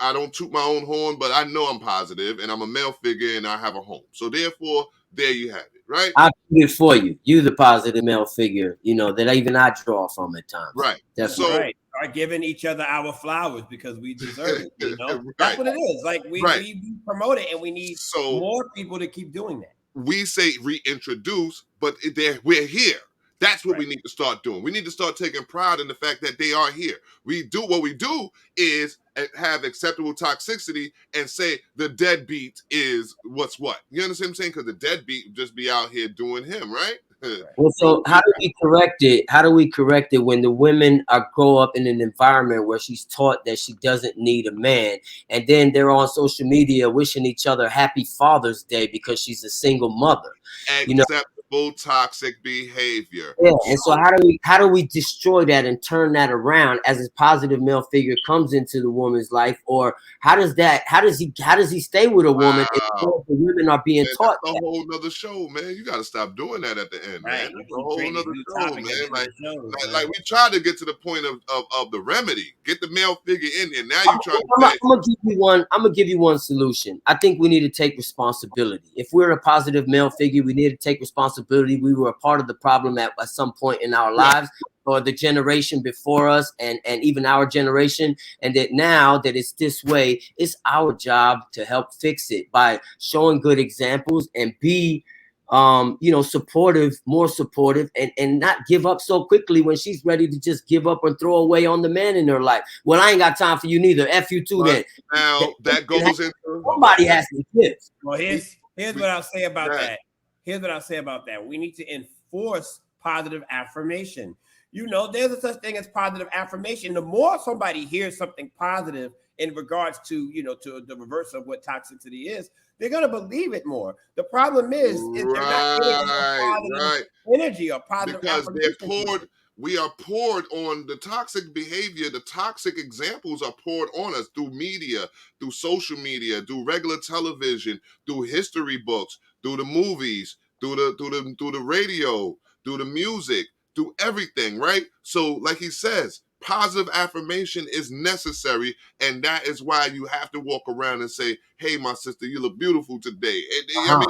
I don't toot my own horn, but I know I'm positive and I'm a male figure and I have a home. So therefore, there you have it, right? I'll do it for you. You the positive male figure, that even I draw from at times. Right. Definitely. So, right. Are giving each other our flowers because we deserve it. Right. That's what it is. Like we promote it and we need more people to keep doing that. We say reintroduce, but we're here. That's what we need to start doing. We need to start taking pride in the fact that they are here. What we do is have acceptable toxicity and say the deadbeat is what's what. You understand what I'm saying? Because the deadbeat just be out here doing him, right? Well, so how do we correct it? How do we correct it when the women grow up in an environment where she's taught that she doesn't need a man, and then they're on social media wishing each other happy Father's Day because she's a single mother? Acceptable toxic behavior. Yeah, and so how do we destroy that and turn that around as a positive male figure comes into the woman's life, or how does he stay with a woman if the women are being taught? That's a whole nother show, man. You got to stop doing that at the end, man. That's a whole nother show, man. Like we tried to get to the point of the remedy, get the male figure in here. Now you trying to say, I'm gonna give you one solution. I think we need to take responsibility. If we're a positive male figure, we need to take responsibility. We were a part of the problem at some point in our lives, or the generation before us, and even our generation, and that now that it's this way, it's our job to help fix it by showing good examples and be more supportive, and not give up so quickly when she's ready to just give up and throw away on the man in her life. Well, I ain't got time for you neither. F you too, then. Now that goes into somebody has to give. Well, here's what I'll say about that. Here's what I'll say about that. We need to enforce positive affirmation. There's a such thing as positive affirmation. The more somebody hears something positive in regards to, to the reverse of what toxicity is, they're going to believe it more. The problem is they're not getting positive energy or positive affirmation. We are poured on the toxic behavior. The toxic examples are poured on us through media, through social media, through regular television, through history books, through the movies, through the radio, through the music, through everything, right? So, like he says, positive affirmation is necessary, and that is why you have to walk around and say, "Hey, my sister, you look beautiful today." I mean,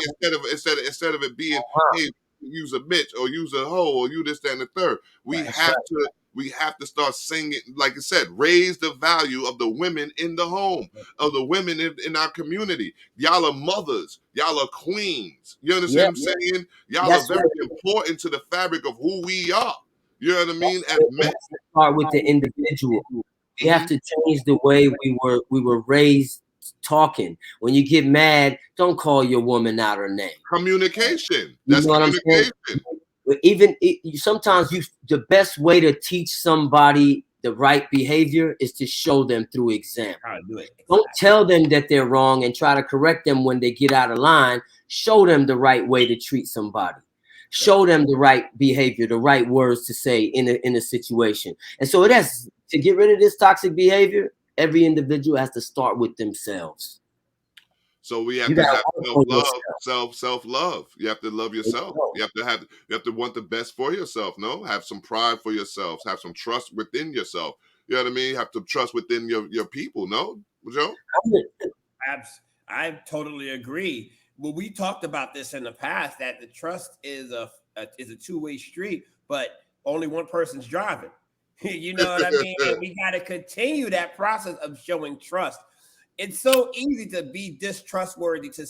instead of it being, "Hey, use a bitch," or "use a hoe," or "you this, that, and the third." We have to start singing, like I said, raise the value of the women in the home, of the women in our community. Y'all are mothers. Y'all are queens. You understand what I'm saying? Y'all are very important to the fabric of who we are. You know what I mean? As men. Start with the individual. We have to change the way we were raised talking. When you get mad, don't call your woman out her name. Communication. You That's know what I'm saying? communication. Sometimes the best way to teach somebody the right behavior is to show them through example. How to do it. Don't tell them that they're wrong and try to correct them when they get out of line. Show them the right way to treat somebody. Show them the right behavior, the right words to say in a situation. And so it has to get rid of this toxic behavior. Every individual has to start with themselves. So we have You to gotta have work on self-love, self-love. You have to love yourself. You have to want the best for yourself. No, have some pride for yourself. Have some trust within yourself. You know what I mean? Have to trust within your people. No, Joe? I totally agree. Well, we talked about this in the past that the trust is a two-way street, but only one person's driving. You know what I mean? And we got to continue that process of showing trust. It's so easy to be untrustworthy to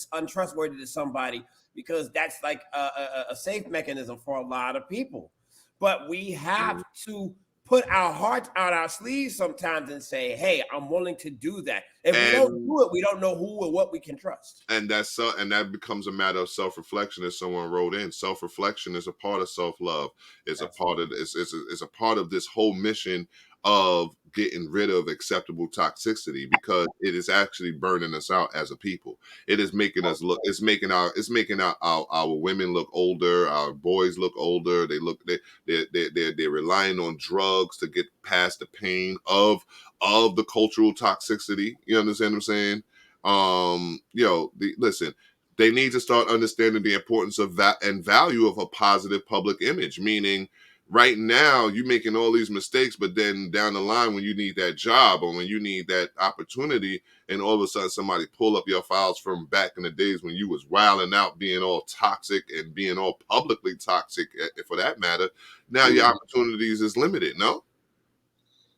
somebody because that's like a safe mechanism for a lot of people. But we have to put our hearts out our sleeves sometimes and say, hey, I'm willing to do that. If we don't do it, we don't know who or what we can trust. And that becomes a matter of self-reflection, as someone wrote in. Self-reflection is a part of self-love. It's a part of this whole mission of getting rid of acceptable toxicity, because it is actually burning us out as a people. It is making us look. It's making our women look older. Our boys look older. They're relying on drugs to get past the pain of the cultural toxicity. You understand what I'm saying? Listen, they need to start understanding the importance of that and value of a positive public image. Meaning, right now you're making all these mistakes, but then down the line, when you need that job or when you need that opportunity, and all of a sudden somebody pull up your files from back in the days when you was wilding out, being all toxic and being all publicly toxic, for that matter, now your opportunities is limited. No.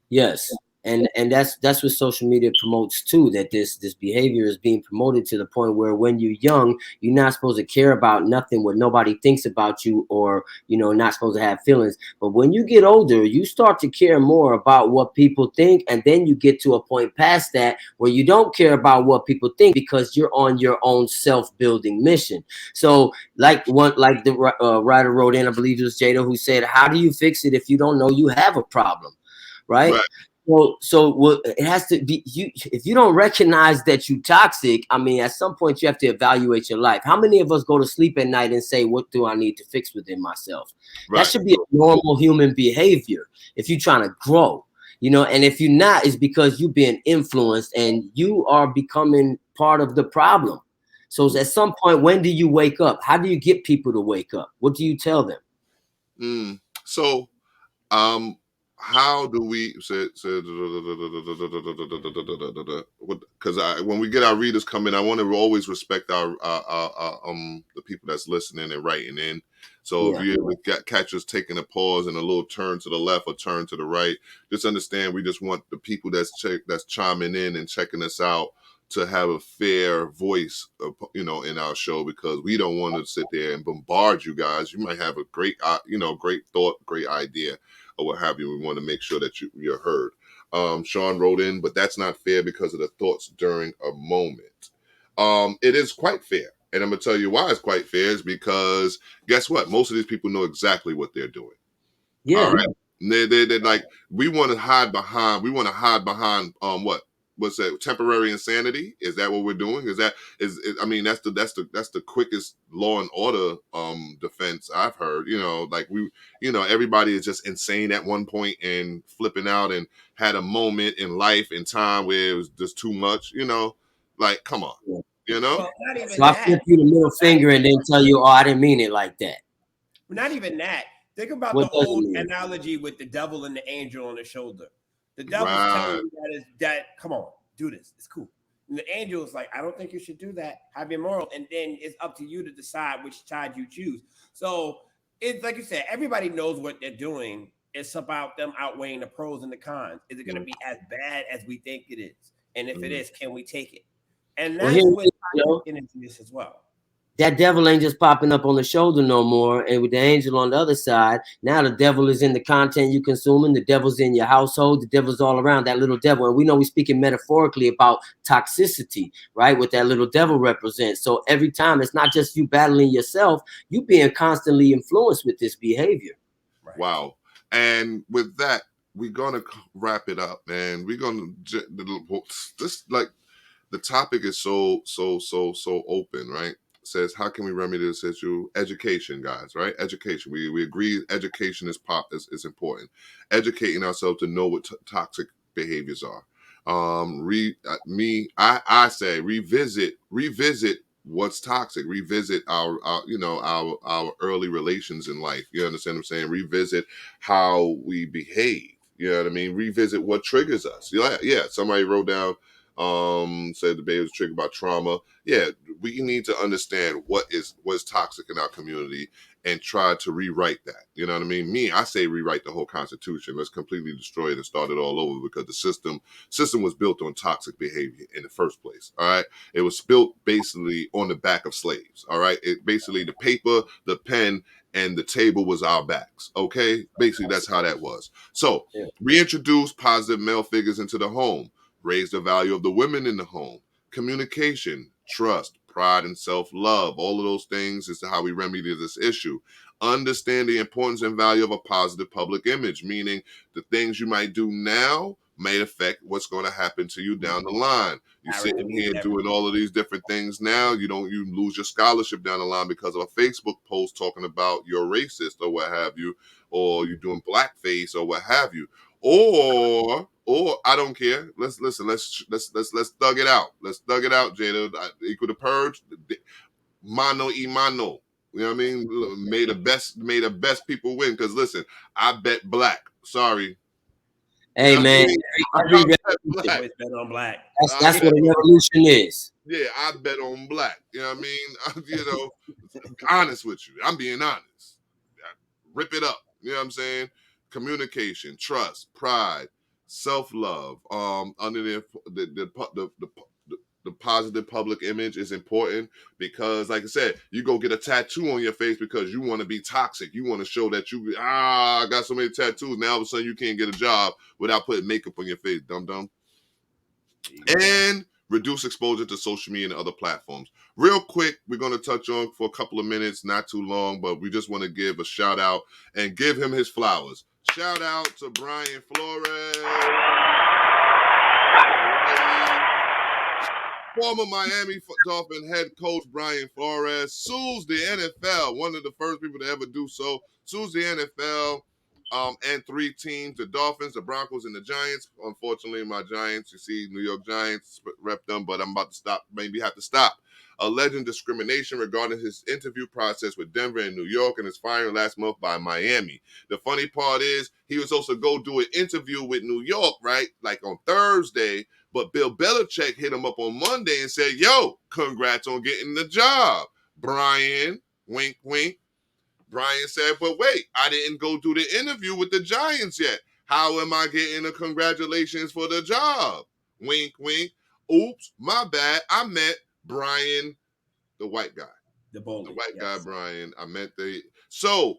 Yes. And that's what social media promotes too, that this behavior is being promoted to the point where when you're young, you're not supposed to care about nothing, what nobody thinks about you, or not supposed to have feelings. But when you get older, you start to care more about what people think, and then you get to a point past that where you don't care about what people think because you're on your own self-building mission. So like the writer wrote in, I believe it was Jada, who said, how do you fix it if you don't know you have a problem? Right. So it has to be you. If you don't recognize that you're toxic, I mean, at some point you have to evaluate your life. How many of us go to sleep at night and say, what do I need to fix within myself? Right. That should be a normal human behavior if you're trying to grow, and if you're not, it's because you're being influenced and you are becoming part of the problem. So at some point, when do you wake up? How do you get people to wake up? What do you tell them? How do we say because when we get our readers come in, I want to always respect our the people that's listening and writing in. So if you catch us taking a pause and a little turn to the left or turn to the right, just understand we just want the people that's chiming in and checking us out to have a fair voice, in our show, because we don't want to sit there and bombard you guys. You might have a great, great thought, great idea, or what have you. We want to make sure that you're heard. Sean wrote in, but that's not fair because of the thoughts during a moment. It is quite fair. And I'm going to tell you why it's quite fair is because guess what? Most of these people know exactly what they're doing. Yeah. All right. They're like, we want to hide behind what? What's that? Temporary insanity? Is that what we're doing? I mean, that's the quickest law and order defense I've heard. Everybody is just insane at one point and flipping out and had a moment in life and time where it was just too much. Like, come on. Well, so I flip you the middle finger and then tell you, oh, I didn't mean it like that. Not even that. Think about the old analogy with the devil and the angel on the shoulder. The devil's telling you that come on, do this. It's cool. And the angel is like, I don't think you should do that. Have your moral. And then it's up to you to decide which side you choose. So it's like you said, everybody knows what they're doing. It's about them outweighing the pros and the cons. Is it going to be as bad as we think it is? And if it is, can we take it? And that's what into this as well. that devil ain't just popping up on the shoulder no more. And with the angel on the other side, now the devil is in the content you consuming. The devil's in your household. The devil's all around, that little devil. And we know we're speaking metaphorically about toxicity, right? What that little devil represents. So every time, it's not just you battling yourself, you being constantly influenced with this behavior. Right. Wow. And with that, we're gonna wrap it up, man. We're gonna this, like, the topic is so open, right? It says, how can we remedy this issue? Education, guys, right? Education. We agree education is important. Educating ourselves to know what toxic behaviors are. I say revisit what's toxic. Revisit our early relations in life. You understand what I'm saying? Revisit how we behave. You know what I mean? Revisit what triggers us. Yeah. Somebody wrote down, said the baby was triggered by trauma. Yeah, we need to understand what's toxic in our community and try to rewrite that. You know what I mean? I say rewrite the whole Constitution. Let's completely destroy it and start it all over, because the system was built on toxic behavior in the first place. All right, it was built basically on the back of slaves. All right, it basically, the paper, the pen, and the table was our backs. Okay, basically that's how that was. So reintroduce positive male figures into the home. Raise the value of the women in the home. Communication, trust, pride, and self-love. All of those things is how we remedy this issue. Understand the importance and value of a positive public image, meaning the things you might do now may affect what's going to happen to you down the line. You're sitting here doing all of these different things now. You lose your scholarship down the line because of a Facebook post talking about you're racist or what have you, or you're doing blackface or what have you. Or I don't care. Let's thug it out. Let's thug it out, Jada. Equal to purge. Mano y mano. You know what I mean? May the best people win. Because listen, I bet black. Sorry. Hey, you know, man, I bet black. That's what a revolution is. Yeah, I bet on black. You know what I mean? Honest with you. I'm being honest. Rip it up. You know what I'm saying? Communication, trust, pride, self-love. Under the positive public image is important, because, like I said, you go get a tattoo on your face because you want to be toxic. You want to show that I got so many tattoos. Now all of a sudden you can't get a job without putting makeup on your face, dum-dum. And reduce exposure to social media and other platforms. Real quick, we're going to touch on for a couple of minutes, not too long, but we just want to give a shout out and give him his flowers. Shout out to Brian Flores. Former Miami Dolphin head coach Brian Flores sues the NFL, one of the first people to ever do so, sues the NFL and three teams, the Dolphins, the Broncos, and the Giants. Unfortunately, my Giants, you see, New York Giants rep them, but I'm about to stop, maybe have to stop. Alleging discrimination regarding his interview process with Denver and New York, and his firing last month by Miami. The funny part is, he was supposed to go do an interview with New York, right, like on Thursday, but Bill Belichick hit him up on Monday and said, yo, congrats on getting the job, Brian, wink, wink. Brian said, but wait, I didn't go do the interview with the Giants yet. How am I getting a congratulations for the job? Wink, wink. Oops, my bad. I meant Brian, the white guy. The bully. The white guy, Brian. I meant So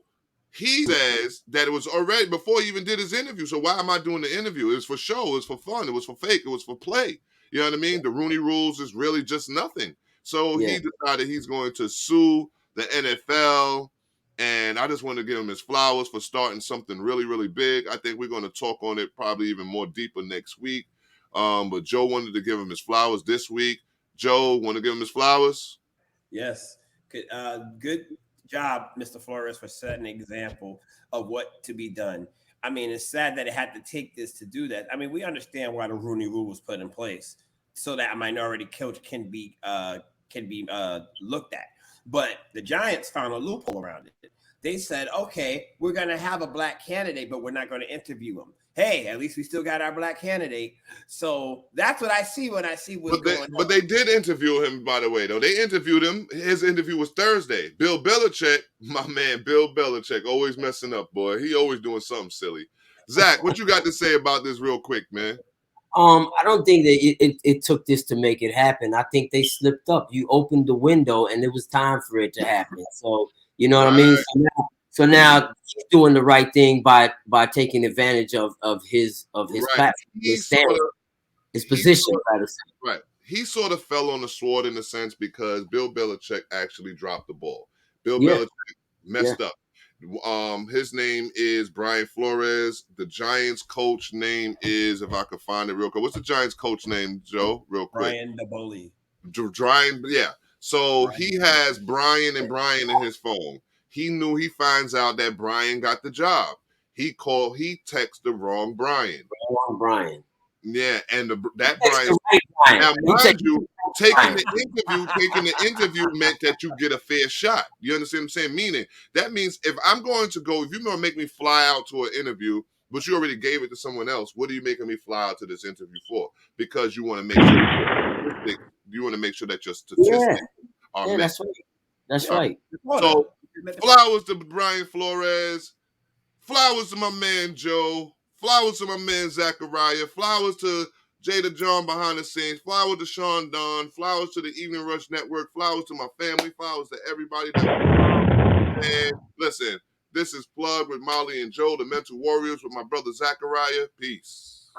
he says that it was already before he even did his interview. So why am I doing the interview? It was for show. It was for fun. It was for fake. It was for play. You know what I mean? The Rooney Rules is really just nothing. So he decided he's going to sue the NFL. And I just want to give him his flowers for starting something really, really big. I think we're going to talk on it probably even more deeper next week. But Joe wanted to give him his flowers this week. Joe, want to give him his flowers? Yes. Good job, Mr. Flores, for setting an example of what to be done. I mean, it's sad that it had to take this to do that. I mean, we understand why the Rooney Rule was put in place so that a minority coach can be looked at. But the Giants found a loophole around it. They said, okay, we're going to have a black candidate, but we're not going to interview him. Hey, at least we still got our black candidate. So that's what I see when I see what's going on. But they did interview him, by the way, though. They interviewed him. His interview was Thursday. Bill Belichick, my man, Bill Belichick, always messing up, boy. He always doing something silly. Zach, what you got to say about this real quick, man? I don't think that it took this to make it happen. I think they slipped up. You opened the window and it was time for it to happen. So you know what I mean? So now he's doing the right thing by taking advantage of his platform, his stance, his position. Right. He sort of fell on the sword in a sense because Bill Belichick actually dropped the ball. Bill Belichick messed up. His name is Brian Flores. The Giants coach name is, if I could find it real quick. What's the Giants coach name, Joe? Real quick. Brian DeBoli. Brian, yeah. So he has Brian and Brian in his phone. He finds out that Brian got the job. He texted the wrong Brian. Yeah, and that Brian. Now, mind you, taking the interview meant that you get a fair shot. You understand what I'm saying? Meaning that means if I'm going to go, if you're gonna make me fly out to an interview, but you already gave it to someone else, what are you making me fly out to this interview for? Because you want to make sure that your statistics are met. That's right. So flowers to Brian Flores, flowers to my man Joe, flowers to my man Zachariah, flowers to Jada John behind the scenes, flowers to Sean Don, flowers to the Evening Rush Network, flowers to my family, flowers to everybody and listen, this is Plug with Molly and Joe, the Mental Warriors with my brother Zachariah. Peace.